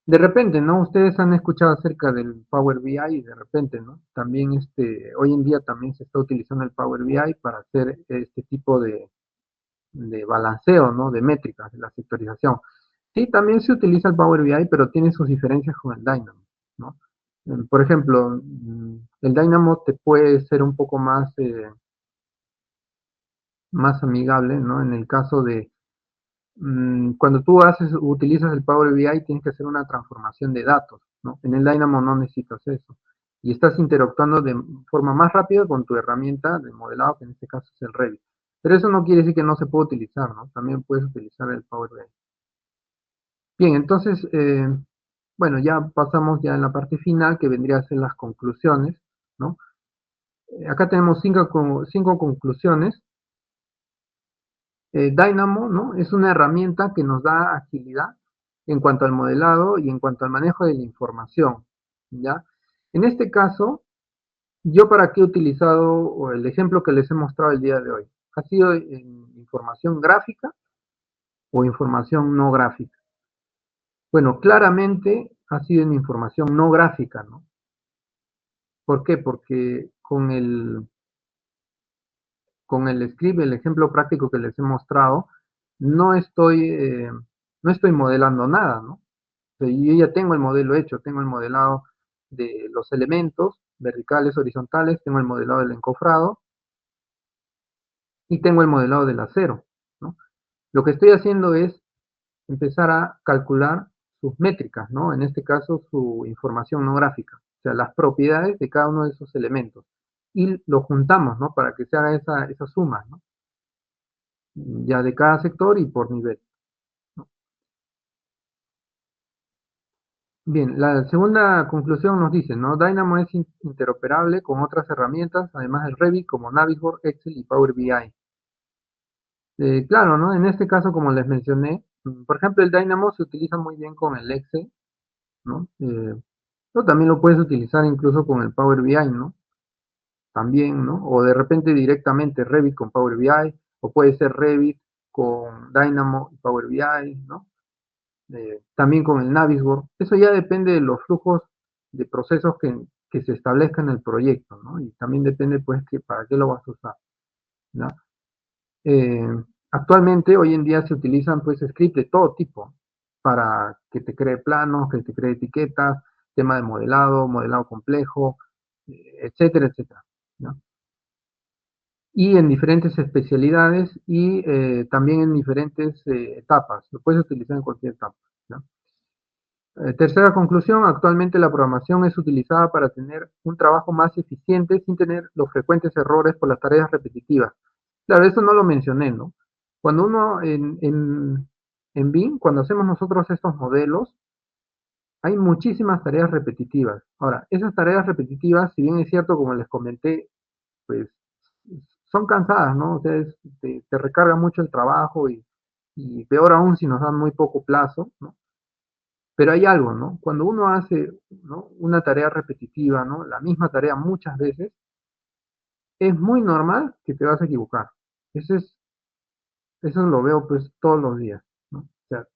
[SPEAKER 1] De repente, ¿no? Ustedes han escuchado acerca del Power BI y de repente, ¿no? También hoy en día también se está utilizando el Power BI para hacer este tipo de balanceo, ¿no? De métricas, de la sectorización. Sí, también se utiliza el Power BI, pero tiene sus diferencias con el Dynamo, ¿no? Por ejemplo, el Dynamo te puede ser un poco más amigable, ¿no? En el caso de cuando tú utilizas el Power BI, tienes que hacer una transformación de datos, ¿no? En el Dynamo no necesitas eso. Y estás interactuando de forma más rápida con tu herramienta de modelado, que en este caso es el Revit. Pero eso no quiere decir que no se pueda utilizar, ¿no? También puedes utilizar el Power BI. Bien, entonces, bueno, ya pasamos ya en la parte final, que vendría a ser las conclusiones, ¿no? Acá tenemos cinco conclusiones. Dynamo, ¿no? Es una herramienta que nos da agilidad en cuanto al modelado y en cuanto al manejo de la información, ¿ya? En este caso, yo para qué he utilizado o el ejemplo que les he mostrado el día de hoy, ha sido en información gráfica o información no gráfica. Bueno, claramente ha sido en información no gráfica, ¿no? ¿Por qué? Porque con el script, el ejemplo práctico que les he mostrado, no estoy, eh, no estoy modelando nada, ¿no? O sea, yo ya tengo el modelo hecho, tengo el modelado de los elementos verticales, horizontales, tengo el modelado del encofrado y tengo el modelado del acero, ¿no? Lo que estoy haciendo es empezar a calcular sus métricas, ¿no? En este caso, su información no gráfica, o sea, las propiedades de cada uno de esos elementos. Y lo juntamos, ¿no? Para que se haga esa suma, ¿no? Ya de cada sector y por nivel. Bien, la segunda conclusión nos dice, ¿no? Dynamo es interoperable con otras herramientas, además del Revit, como Navisworks, Excel y Power BI. Claro, ¿no? En este caso, como les mencioné, por ejemplo, el Dynamo se utiliza muy bien con el Excel, ¿no? Pero también lo puedes utilizar incluso con el Power BI, ¿no? También, ¿no? O de repente directamente Revit con Power BI, o puede ser Revit con Dynamo y Power BI, ¿no? También con el Navisworks. Eso ya depende de los flujos de procesos que se establezcan en el proyecto, ¿no? Y también depende, pues, que para qué lo vas a usar, ¿no? Eh, Actualmente, hoy en día se utilizan, pues, scripts de todo tipo para que te cree planos, que te cree etiquetas, tema de modelado complejo, etcétera, etcétera, ¿no? Y en diferentes especialidades y también en diferentes etapas. Lo puedes utilizar en cualquier etapa, ¿no? Tercera conclusión, actualmente la programación es utilizada para tener un trabajo más eficiente sin tener los frecuentes errores por las tareas repetitivas. Claro, eso no lo mencioné, ¿no? Cuando uno en BIM, cuando hacemos nosotros estos modelos, hay muchísimas tareas repetitivas. Ahora, esas tareas repetitivas, si bien es cierto, como les comenté, pues son cansadas, ¿no? O sea, te recarga mucho el trabajo y peor aún si nos dan muy poco plazo, ¿no? Pero hay algo, ¿no? Cuando uno hace, ¿no? Una tarea repetitiva, ¿no? La misma tarea muchas veces, es muy normal que te vas a equivocar. Eso es, eso lo veo pues todos los días, ¿no? O sea,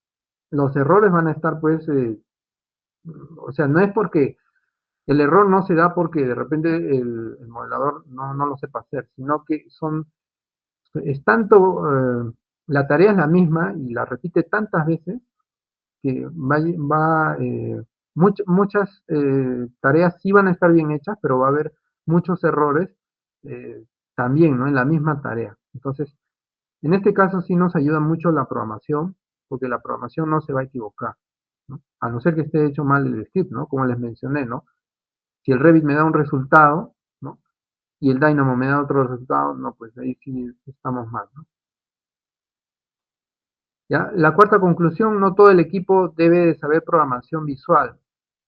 [SPEAKER 1] los errores van a estar pues, o sea, no es porque el error no se da porque de repente el modelador no lo sepa hacer, sino que es tanto, la tarea es la misma y la repite tantas veces que muchas tareas sí van a estar bien hechas, pero va a haber muchos errores también, ¿no? En la misma tarea. Entonces, en este caso sí nos ayuda mucho la programación, porque la programación no se va a equivocar, ¿no? A no ser que esté hecho mal el script, ¿no? Como les mencioné, ¿no? Si el Revit me da un resultado, ¿no? Y el Dynamo me da otro resultado, no, pues ahí sí estamos mal, ¿no? ¿Ya? La cuarta conclusión, no todo el equipo debe de saber programación visual,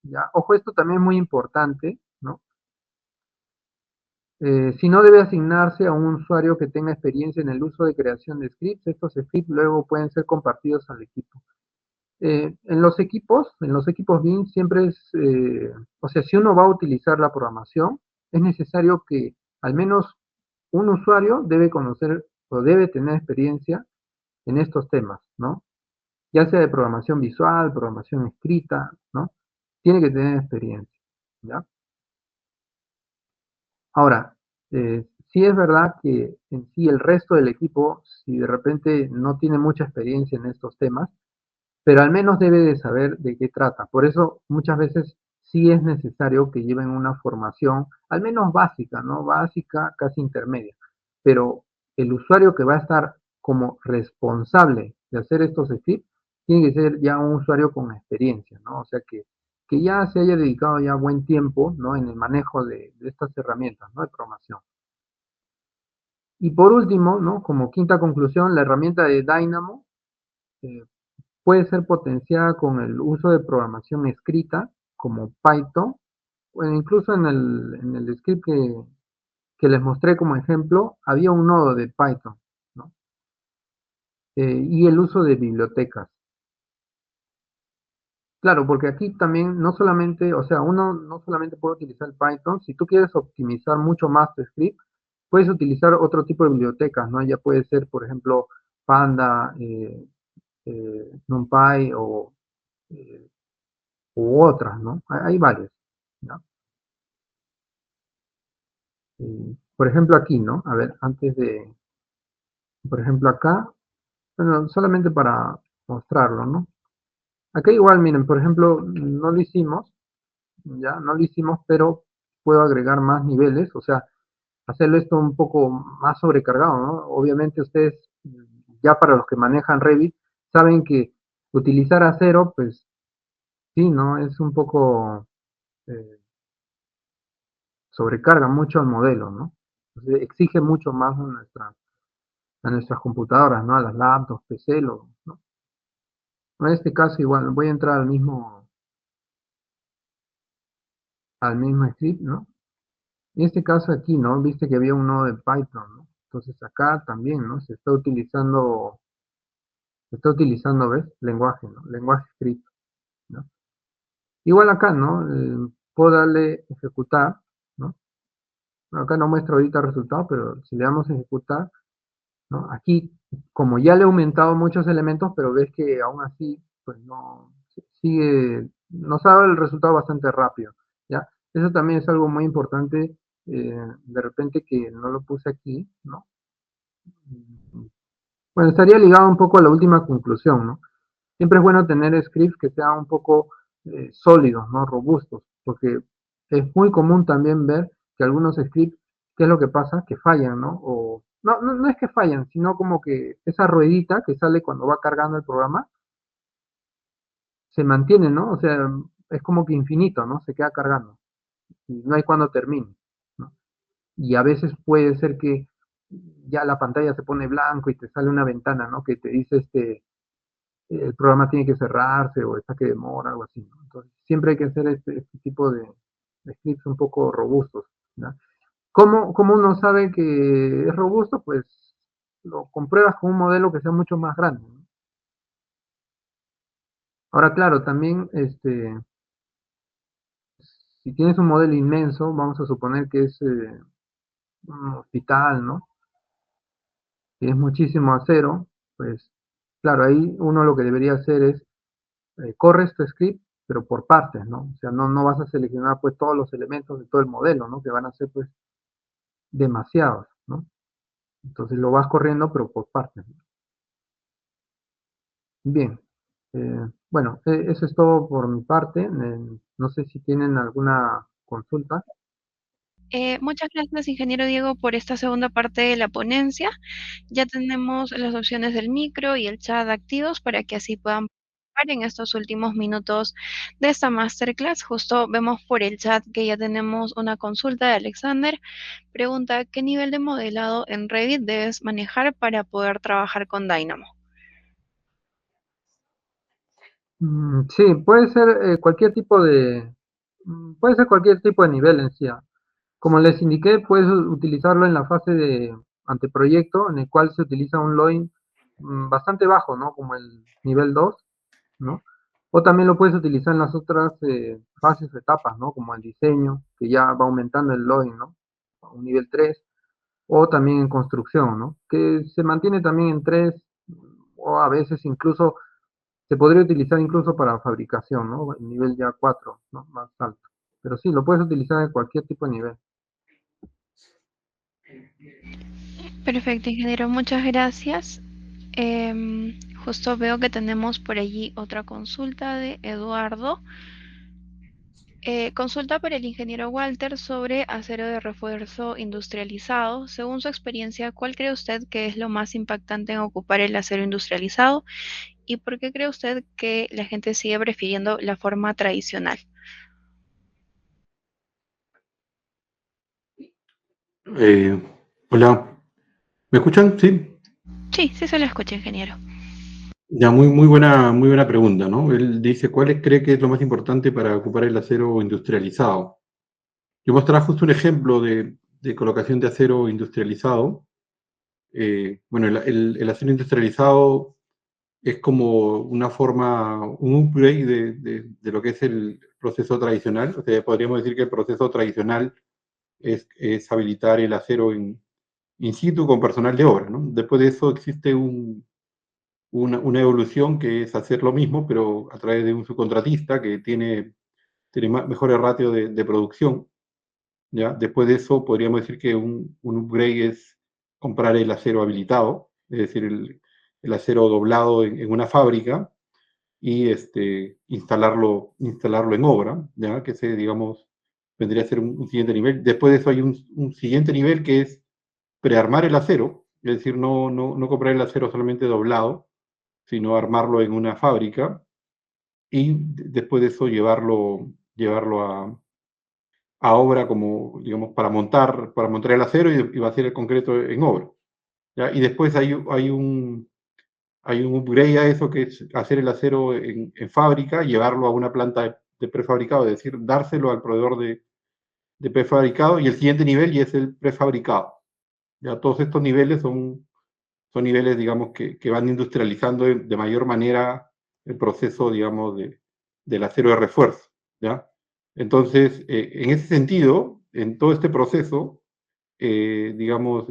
[SPEAKER 1] ¿ya? Ojo, esto también es muy importante, ¿no? Si no debe asignarse a un usuario que tenga experiencia en el uso de creación de scripts, estos scripts luego pueden ser compartidos al equipo. En los equipos BIM siempre es, o sea, si uno va a utilizar la programación, es necesario que al menos un usuario debe conocer o debe tener experiencia en estos temas, ¿no? Ya sea de programación visual, programación escrita, ¿no? Tiene que tener experiencia, ¿ya? Ahora, sí es verdad que en sí el resto del equipo, si de repente no tiene mucha experiencia en estos temas, pero al menos debe de saber de qué trata. Por eso muchas veces sí es necesario que lleven una formación, al menos básica, ¿no? Básica, casi intermedia. Pero el usuario que va a estar como responsable de hacer estos scripts tiene que ser ya un usuario con experiencia, ¿no? O sea que ya se haya dedicado ya buen tiempo, ¿no? En el manejo de estas herramientas, ¿no? De programación. Y por último, ¿no? Como quinta conclusión, la herramienta de Dynamo eh, puede ser potenciada con el uso de programación escrita como Python, o incluso en el script que les mostré como ejemplo, había un nodo de Python, ¿no? Y el uso de bibliotecas. Claro, porque aquí también no solamente, o sea, uno no solamente puede utilizar Python, si tú quieres optimizar mucho más tu script, puedes utilizar otro tipo de bibliotecas, ¿no? Ya puede ser, por ejemplo, Panda, NumPy eh, u otras, ¿no? Hay varias, ¿no? Por ejemplo, aquí, ¿no? A ver, por ejemplo, acá, bueno, solamente para mostrarlo, ¿no? Acá igual, miren, por ejemplo, no lo hicimos, ya, no lo hicimos, pero puedo agregar más niveles, o sea, hacerlo esto un poco más sobrecargado, ¿no? Obviamente ustedes, ya para los que manejan Revit, saben que utilizar acero, pues sí, ¿no? Es un poco, eh, sobrecarga mucho al modelo, ¿no? Entonces, exige mucho más a nuestras computadoras, ¿no? A las laptops, PC, ¿no? En este caso igual voy a entrar al mismo script, ¿no? En este caso aquí, ¿no? Viste que había un nodo de Python, ¿no? Entonces acá también, ¿no? Se está utilizando, ¿ves? Lenguaje, ¿no? Lenguaje script, ¿no? Igual acá, ¿no? Puedo darle ejecutar, ¿no? Bueno, acá no muestra ahorita el resultado, pero si le damos a ejecutar, ¿no? Aquí, como ya le he aumentado muchos elementos, pero ves que aún así, pues no, sigue, nos ha dado el resultado bastante rápido, ¿ya? Eso también es algo muy importante, de repente que no lo puse aquí, ¿no? Bueno, estaría ligado un poco a la última conclusión, ¿no? Siempre es bueno tener scripts que sean un poco sólidos, ¿no? Robustos, porque es muy común también ver que algunos scripts, ¿qué es lo que pasa? Que fallan, ¿no? O no es que fallan, sino como que esa ruedita que sale cuando va cargando el programa se mantiene, ¿no? O sea, es como que infinito, ¿no? Se queda cargando y no hay cuando termine, ¿no? Y a veces puede ser que ya la pantalla se pone blanco y te sale una ventana, ¿no? Que te dice el programa tiene que cerrarse o está que demora, algo así, ¿no? Entonces, siempre hay que hacer este tipo de scripts un poco robustos, ¿no? ¿Cómo uno sabe que es robusto? Pues lo compruebas con un modelo que sea mucho más grande, ¿no? Ahora, claro, también, si tienes un modelo inmenso, vamos a suponer que es un hospital, ¿no? Que es muchísimo acero, pues, claro, ahí uno lo que debería hacer es corres tu script, pero por partes, ¿no? O sea, no vas a seleccionar pues todos los elementos de todo el modelo, ¿no? Que van a ser pues demasiados, ¿no? Entonces lo vas corriendo, pero por partes, ¿no? Bien. Bueno, eso es todo por mi parte. No sé si tienen alguna consulta.
[SPEAKER 2] Muchas gracias, ingeniero Diego, por esta segunda parte de la ponencia. Ya tenemos las opciones del micro y el chat activos para que así puedan participar en estos últimos minutos de esta masterclass. Justo vemos por el chat que ya tenemos una consulta de Alexander. Pregunta, ¿qué nivel de modelado en Revit debes manejar para poder trabajar con Dynamo?
[SPEAKER 1] Sí, puede ser puede ser cualquier tipo de nivel en sí. Como les indiqué, puedes utilizarlo en la fase de anteproyecto, en el cual se utiliza un loading bastante bajo, ¿no? Como el nivel 2, ¿no? O también lo puedes utilizar en las otras fases o etapas, ¿no? Como el diseño, que ya va aumentando el loading, ¿no? A un nivel 3, o también en construcción, ¿no? Que se mantiene también en 3, o a veces incluso se podría utilizar incluso para fabricación, ¿no? El nivel ya 4, ¿no? Más alto. Pero sí, lo puedes utilizar en cualquier tipo de nivel.
[SPEAKER 2] Perfecto, ingeniero, muchas gracias. Justo veo que tenemos por allí otra consulta de Eduardo. Consulta para el ingeniero Walter sobre acero de refuerzo industrializado. Según su experiencia, ¿cuál cree usted que es lo más impactante en ocupar el acero industrializado? ¿Y por qué cree usted que la gente sigue prefiriendo la forma tradicional?
[SPEAKER 3] Eh, Hola, ¿me escuchan? Sí.
[SPEAKER 2] Sí, sí se lo escucha, ingeniero.
[SPEAKER 3] Ya, muy buena pregunta, ¿no? Él dice, cree que es lo más importante para ocupar el acero industrializado? Yo mostraré justo un ejemplo de colocación de acero industrializado. Bueno, el acero industrializado es como una forma, un upgrade de lo que es el proceso tradicional. O sea, podríamos decir que el proceso tradicional es habilitar el acero in situ con personal de obra, ¿no? Después de eso existe una evolución que es hacer lo mismo, pero a través de un subcontratista que tiene mejores ratios de producción. ¿Ya? Después de eso, podríamos decir que un upgrade es comprar el acero habilitado, es decir, el acero doblado en una fábrica y instalarlo en obra, ¿ya? Que ese, digamos, vendría a ser un siguiente nivel. Después de eso hay un siguiente nivel que es prearmar el acero, es decir, no comprar el acero solamente doblado, sino armarlo en una fábrica y después de eso llevarlo a obra como, digamos, para montar el acero y vaciar el concreto en obra. ¿Ya? Y después hay un upgrade a eso que es hacer el acero en fábrica, llevarlo a una planta de prefabricado, es decir, dárselo al proveedor de prefabricado y el siguiente nivel y es el prefabricado. Ya todos estos niveles son niveles, digamos, que van industrializando de mayor manera el proceso, digamos, del acero de refuerzo, ¿ya? Entonces, en ese sentido, en todo este proceso, digamos,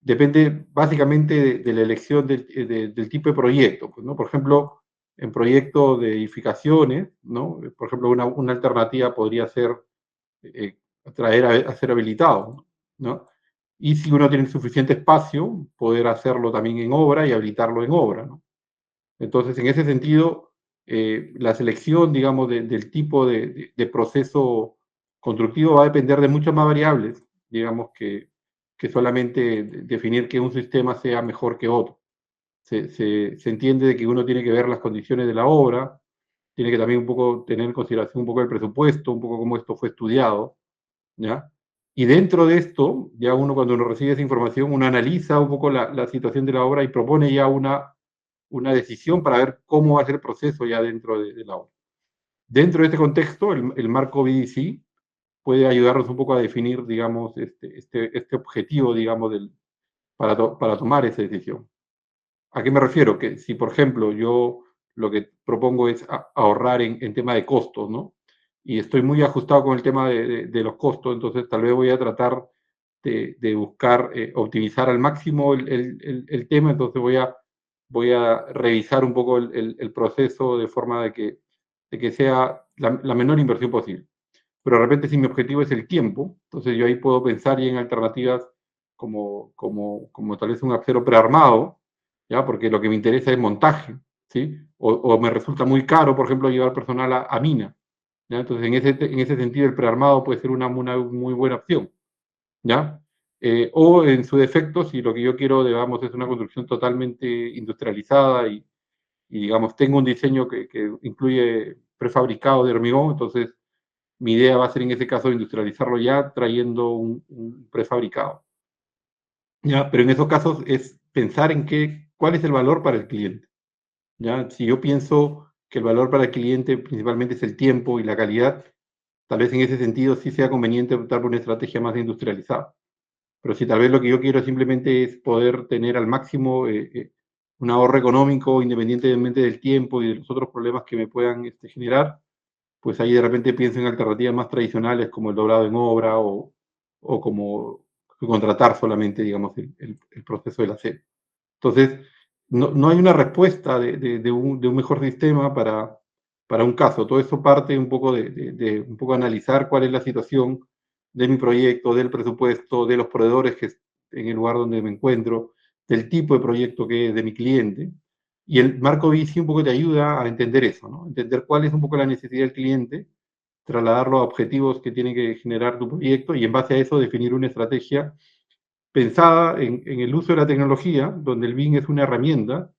[SPEAKER 3] depende básicamente de la elección del tipo de proyecto, pues, ¿no? Por ejemplo, en proyectos de edificaciones, ¿no? Por ejemplo, una alternativa podría ser traer a ser habilitado, ¿no? Y si uno tiene suficiente espacio, poder hacerlo también en obra y habilitarlo en obra, ¿no? Entonces, en ese sentido, la selección, digamos, del tipo de proceso constructivo va a depender de muchas más variables, digamos, que solamente definir que un sistema sea mejor que otro. Se entiende de que uno tiene que ver las condiciones de la obra, tiene que también un poco tener en consideración un poco el presupuesto, un poco cómo esto fue estudiado, ¿ya? Y dentro de esto, ya uno cuando uno recibe esa información, uno analiza un poco la situación de la obra y propone ya una decisión para ver cómo va a ser el proceso ya dentro de la obra. Dentro de este contexto, el marco BDC puede ayudarnos un poco a definir, digamos, este objetivo, digamos, para tomar esa decisión. ¿A qué me refiero? Que si, por ejemplo, yo lo que propongo es ahorrar en tema de costos, ¿no? Y estoy muy ajustado con el tema de los costos, entonces tal vez voy a tratar de buscar optimizar al máximo el tema, entonces voy a revisar un poco el proceso de forma de que sea la menor inversión posible. Pero de repente si mi objetivo es el tiempo, entonces yo ahí puedo pensar en alternativas como tal vez un acero prearmado, ¿ya? Porque lo que me interesa es montaje, ¿sí? O me resulta muy caro, por ejemplo, llevar personal a mina, ¿ya? Entonces, en ese sentido, el prearmado puede ser una muy buena opción, ¿ya? O en su defecto, si lo que yo quiero, digamos, es una construcción totalmente industrializada y digamos, tengo un diseño que incluye prefabricado de hormigón, entonces mi idea va a ser en ese caso industrializarlo ya trayendo un prefabricado. ¿Ya? Pero en esos casos es pensar en cuál es el valor para el cliente. ¿Ya? Si yo pienso que el valor para el cliente principalmente es el tiempo y la calidad, tal vez en ese sentido sí sea conveniente optar por una estrategia más industrializada. Pero si tal vez lo que yo quiero simplemente es poder tener al máximo un ahorro económico independientemente del tiempo y de los otros problemas que me puedan generar, pues ahí de repente pienso en alternativas más tradicionales como el doblado en obra o como contratar solamente, digamos, el proceso del acero. Entonces, no hay una respuesta de un mejor sistema para un caso. Todo eso parte un poco de un poco analizar cuál es la situación de mi proyecto, del presupuesto, de los proveedores que en el lugar donde me encuentro, del tipo de proyecto que es de mi cliente. Y el marco bici un poco te ayuda a entender eso, ¿no? Entender cuál es un poco la necesidad del cliente, trasladarlo a objetivos que tiene que generar tu proyecto y en base a eso definir una estrategia pensada en el uso de la tecnología, donde el BIM es una herramienta,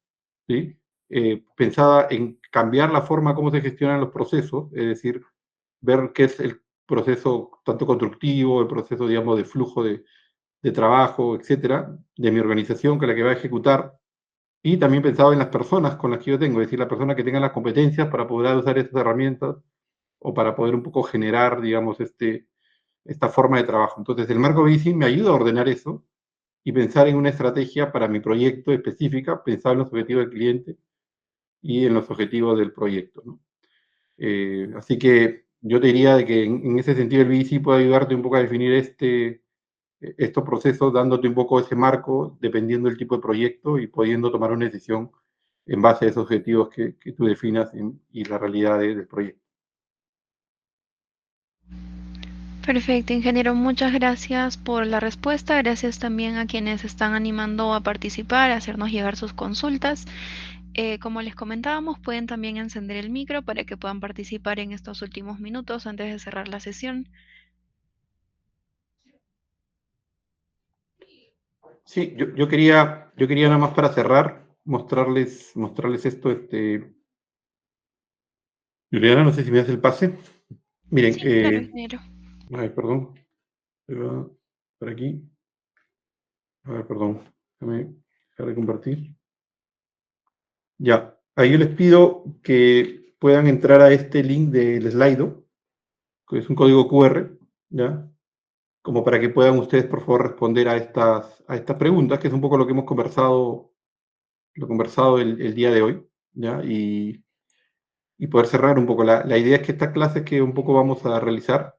[SPEAKER 3] ¿sí? Pensada en cambiar la forma como se gestionan los procesos, es decir, ver qué es el proceso tanto constructivo, el proceso, digamos, de flujo de trabajo, etcétera, de mi organización, que es la que va a ejecutar, y también pensado en las personas con las que yo tengo, es decir, las personas que tengan las competencias para poder usar estas herramientas o para poder un poco generar, digamos, esta forma de trabajo. Entonces, el marco BICI me ayuda a ordenar eso y pensar en una estrategia para mi proyecto específica, pensar en los objetivos del cliente y en los objetivos del proyecto, ¿no? Así que yo te diría de que en ese sentido el BICI puede ayudarte un poco a definir estos procesos, dándote un poco ese marco, dependiendo del tipo de proyecto y pudiendo tomar una decisión en base a esos objetivos que tú definas y la realidad del proyecto.
[SPEAKER 2] Perfecto, ingeniero, muchas gracias por la respuesta. Gracias también a quienes están animando a participar, a hacernos llegar sus consultas. Como les comentábamos, pueden también encender el micro para que puedan participar en estos últimos minutos antes de cerrar la sesión.
[SPEAKER 3] Sí, yo quería nada más para cerrar mostrarles esto. Juliana, no sé si me das el pase. Miren,
[SPEAKER 2] Sí, claro, ingeniero.
[SPEAKER 3] a ver, perdón. Se va por aquí. A ver, perdón. Déjame dejar de compartir. Ya. Ahí yo les pido que puedan entrar a este link del Slido, que es un código QR, ¿ya? Como para que puedan ustedes, por favor, responder a estas preguntas, que es un poco lo que hemos conversado, el día de hoy, ¿ya? Y poder cerrar un poco. La idea es que estas clases que un poco vamos a realizar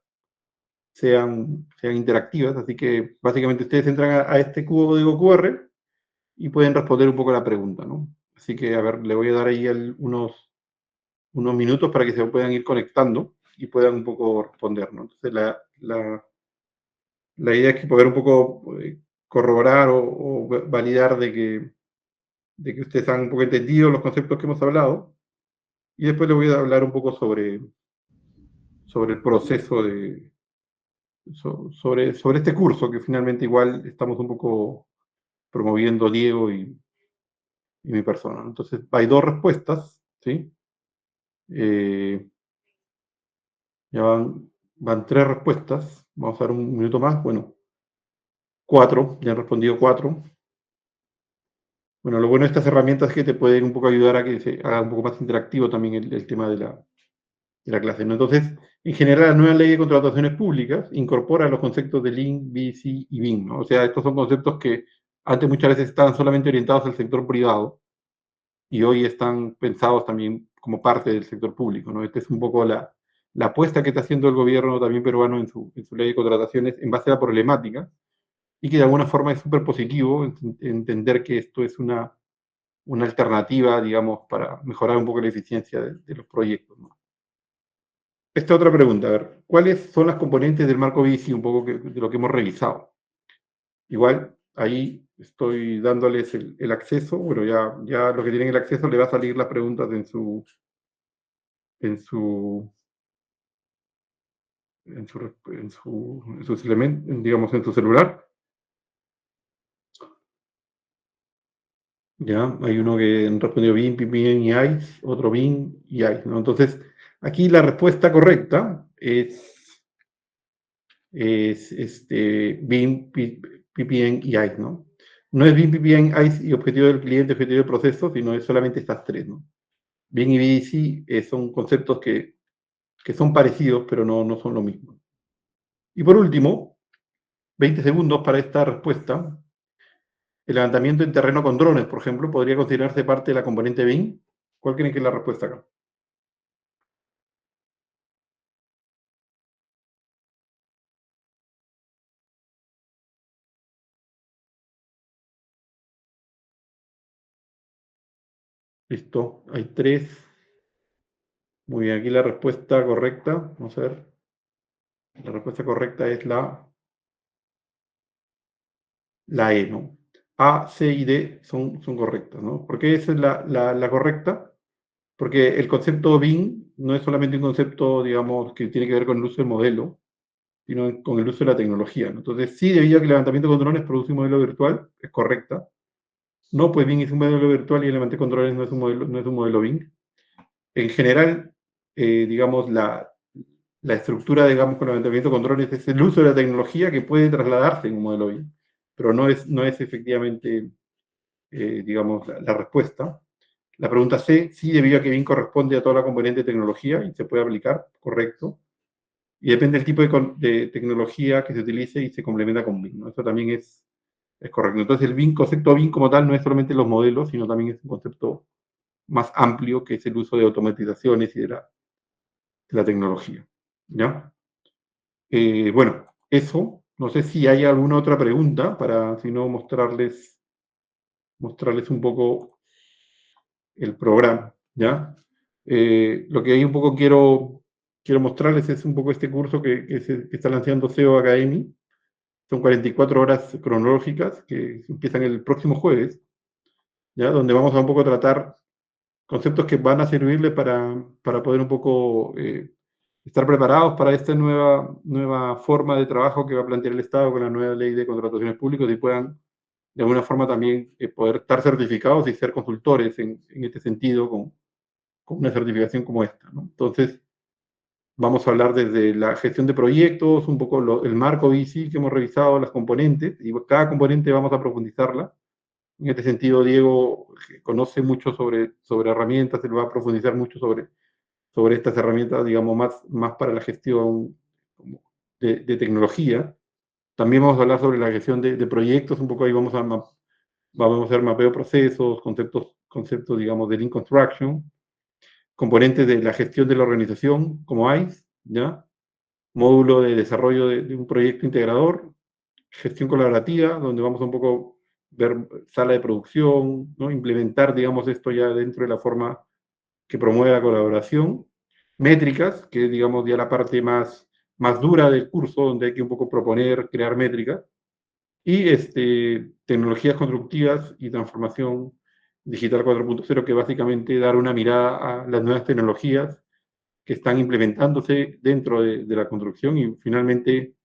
[SPEAKER 3] sean interactivas, así que básicamente ustedes entran a este código QR y pueden responder un poco la pregunta, ¿no? Así que, a ver, le voy a dar ahí unos minutos para que se puedan ir conectando y puedan un poco responder, ¿no? Entonces, la idea es que poder un poco corroborar o validar de que ustedes han un poco entendido los conceptos que hemos hablado y después les voy a hablar un poco sobre el proceso sobre este curso que finalmente igual estamos un poco promoviendo Diego y mi persona. Entonces, hay dos respuestas, ¿sí? Ya van tres respuestas. Vamos a dar un minuto más. Bueno, cuatro, ya han respondido cuatro. Bueno, lo bueno de estas herramientas es que te pueden un poco ayudar a que se haga un poco más interactivo también el tema de la clase, ¿no? Entonces, en general, la nueva ley de contrataciones públicas incorpora los conceptos de Lean, BC y BIM, ¿no? O sea, estos son conceptos que antes muchas veces estaban solamente orientados al sector privado y hoy están pensados también como parte del sector público, ¿no? Esta es un poco la apuesta que está haciendo el gobierno también peruano en su ley de contrataciones en base a la problemática y que de alguna forma es súper positivo entender que esto es una alternativa, digamos, para mejorar un poco la eficiencia de los proyectos, ¿no? Esta otra pregunta, a ver, ¿cuáles son las componentes del marco bici un poco de lo que hemos revisado? Igual, ahí estoy dándoles el acceso, bueno, ya los que tienen el acceso le va a salir las preguntas en su sus elementos, digamos, en su celular. Ya, hay uno que respondió Bing, VPN y ICE, otro Bing y ICE, ¿no? Entonces, aquí la respuesta correcta es Bing, VPN y ICE, ¿no? No es Bing, VPN, ICE y objetivo del cliente, objetivo del proceso, sino es solamente estas tres, ¿no? Bing y BDC son conceptos que son parecidos, pero no son lo mismo. Y por último, 20 segundos para esta respuesta. El levantamiento en terreno con drones, por ejemplo, podría considerarse parte de la componente Bing. ¿Cuál creen que es la respuesta acá? Listo, hay tres. Muy bien, aquí la respuesta correcta, vamos a ver. La respuesta correcta es la E, ¿no? A, C y D son correctas, ¿no? ¿Por qué esa es la correcta? Porque el concepto Bing no es solamente un concepto, digamos, que tiene que ver con el uso del modelo, sino con el uso de la tecnología, ¿no? Entonces, sí, debido a que el levantamiento con drones produce un modelo virtual, es correcta. No, pues Bing es un modelo virtual y el levantamiento con drones no es un modelo Bing. En general, digamos, la estructura, digamos, con levantamiento con drones es el uso de la tecnología que puede trasladarse en un modelo BIM, pero no es efectivamente, digamos, la respuesta. La pregunta C, sí, debido a que BIM corresponde a toda la componente de tecnología y se puede aplicar, correcto. Y depende del tipo de tecnología que se utilice y se complementa con BIM, ¿no? Eso también es correcto. Entonces, el BIM, concepto BIM como tal no es solamente los modelos, sino también es un concepto más amplio que es el uso de automatizaciones y de la tecnología. ¿Ya? Bueno, eso. No sé si hay alguna otra pregunta para, si no, mostrarles un poco el programa, ¿ya? Lo que ahí un poco quiero mostrarles es un poco este curso que está lanzando SEO Academy. Son 44 horas cronológicas que empiezan el próximo jueves, ¿ya? Donde vamos a un poco tratar conceptos que van a servirle para poder un poco estar preparados para esta nueva forma de trabajo que va a plantear el Estado con la nueva ley de contrataciones públicas y puedan de alguna forma también poder estar certificados y ser consultores en este sentido con una certificación como esta, ¿no? Entonces, vamos a hablar desde la gestión de proyectos, un poco el marco BICI que hemos revisado, las componentes, y cada componente vamos a profundizarla. En este sentido, Diego conoce mucho sobre herramientas, él va a profundizar mucho sobre estas herramientas, digamos, más para la gestión de tecnología. También vamos a hablar sobre la gestión de proyectos, un poco ahí vamos a hacer mapeo de procesos, conceptos, digamos, de Lean Construction, componentes de la gestión de la organización, como ICE, ¿ya? Módulo de desarrollo de un proyecto integrador, gestión colaborativa, donde vamos a un poco ver sala de producción, ¿no? Implementar, digamos, esto ya dentro de la forma que promueve la colaboración, métricas, que es, digamos, ya la parte más dura del curso, donde hay que un poco proponer, crear métricas, y tecnologías constructivas y transformación digital 4.0, que básicamente dar una mirada a las nuevas tecnologías que están implementándose dentro de la construcción y finalmente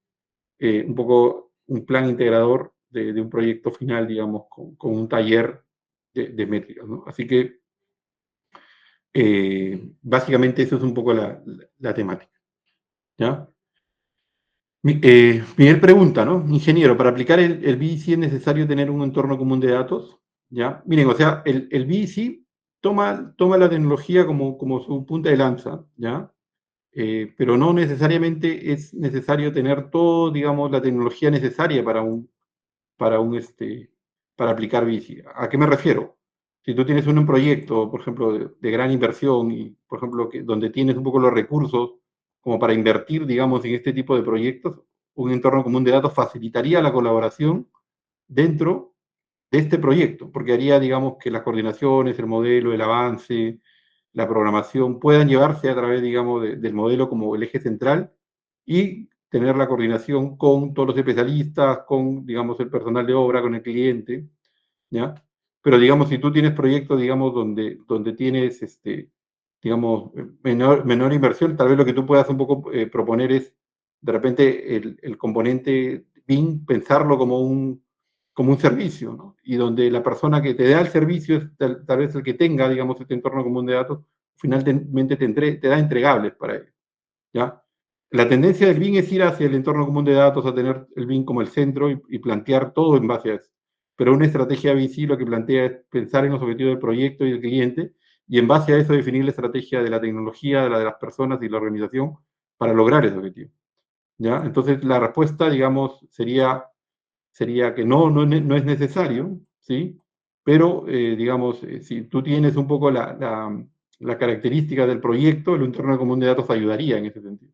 [SPEAKER 3] un poco un plan integrador de un proyecto final, digamos, con un taller de métricas, ¿no? Así que básicamente eso es un poco la temática, ¿ya? Miguel pregunta, ¿no? Ingeniero, para aplicar el BICI es necesario tener un entorno común de datos, ¿ya? Miren, o sea, el BICI toma la tecnología como su punta de lanza, ¿ya? Pero no necesariamente es necesario tener todo, digamos, la tecnología necesaria para aplicar BICI. ¿A qué me refiero? Si tú tienes un proyecto, por ejemplo, de gran inversión y, por ejemplo, donde tienes un poco los recursos como para invertir, digamos, en este tipo de proyectos, un entorno común de datos facilitaría la colaboración dentro de este proyecto, porque haría, digamos, que las coordinaciones, el modelo, el avance, la programación puedan llevarse a través, digamos, del modelo como el eje central y tener la coordinación con todos los especialistas, con, digamos, el personal de obra, con el cliente, ¿ya? Pero, digamos, si tú tienes proyectos, digamos, donde tienes, digamos, menor inversión, tal vez lo que tú puedas un poco proponer es de repente el componente BIM pensarlo como un servicio, ¿no? Y donde la persona que te da el servicio es tal vez el que tenga, digamos, este entorno común de datos, finalmente te da entregables para ello, ¿ya? La tendencia del BIM es ir hacia el entorno común de datos, a tener el BIM como el centro y plantear todo en base a eso. Pero una estrategia BIM lo que plantea es pensar en los objetivos del proyecto y del cliente, y en base a eso definir la estrategia de la tecnología, de las personas y la organización para lograr ese objetivo, ¿ya? Entonces, la respuesta, digamos, sería que no es necesario, ¿sí? Pero, digamos, si tú tienes un poco la característica del proyecto, el entorno común de datos ayudaría en ese sentido.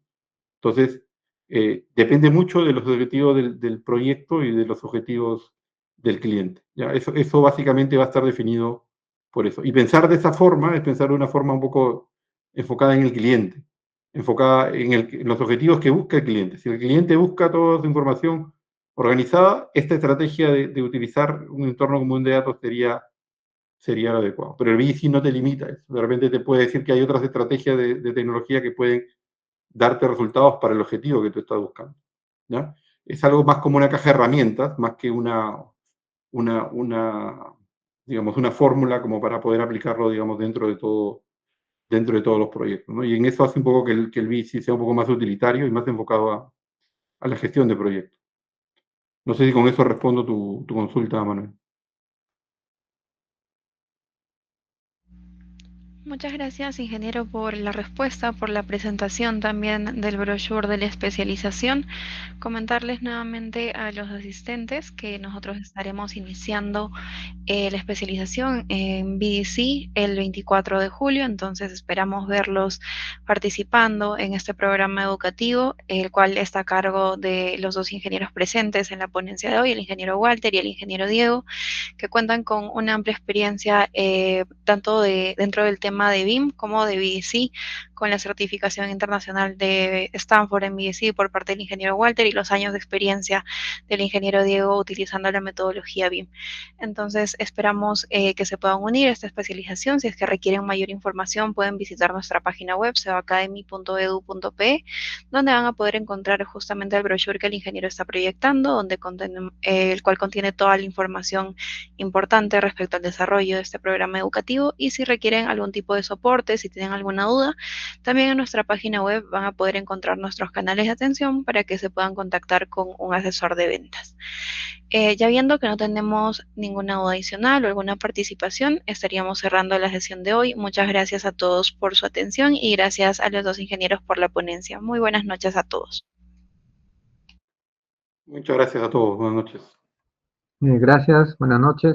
[SPEAKER 3] Entonces, depende mucho de los objetivos del proyecto y de los objetivos del cliente, ¿ya? Eso básicamente va a estar definido por eso. Y pensar de esa forma es pensar de una forma un poco enfocada en el cliente, enfocada en los objetivos que busca el cliente. Si el cliente busca toda su información organizada, esta estrategia de utilizar un entorno común de datos sería lo adecuado. Pero el BICI no te limita a eso. De repente te puede decir que hay otras estrategias de tecnología que pueden darte resultados para el objetivo que tú estás buscando, ¿ya? Es algo más como una caja de herramientas, más que digamos, una fórmula como para poder aplicarlo, digamos, dentro de todos los proyectos, ¿no? Y en eso hace un poco que el BICI sea un poco más utilitario y más enfocado a la gestión de proyectos. No sé si con eso respondo tu consulta, Manuel.
[SPEAKER 2] Muchas gracias, ingeniero, por la respuesta, por la presentación también del brochure de la especialización. Comentarles nuevamente a los asistentes que nosotros estaremos iniciando la especialización en BDC el 24 de julio, entonces esperamos verlos participando en este programa educativo, el cual está a cargo de los dos ingenieros presentes en la ponencia de hoy, el ingeniero Walter y el ingeniero Diego, que cuentan con una amplia experiencia tanto dentro del tema de BIM como de BDC, con la certificación internacional de Stanford en BDC por parte del ingeniero Walter y los años de experiencia del ingeniero Diego utilizando la metodología BIM. Entonces esperamos que se puedan unir a esta especialización. Si es que requieren mayor información, pueden visitar nuestra página web, sebaacademy.edu.pe, donde van a poder encontrar justamente el brochure que el ingeniero está proyectando, el cual contiene toda la información importante respecto al desarrollo de este programa educativo. Y si requieren algún tipo de soporte, si tienen alguna duda, también en nuestra página web van a poder encontrar nuestros canales de atención para que se puedan contactar con un asesor de ventas. Ya viendo que no tenemos ninguna duda adicional o alguna participación, estaríamos cerrando la sesión de hoy. Muchas gracias a todos por su atención y gracias a los dos ingenieros por la ponencia. Muy buenas noches a todos.
[SPEAKER 3] Muchas gracias a todos. Buenas noches.
[SPEAKER 1] Gracias, buenas noches.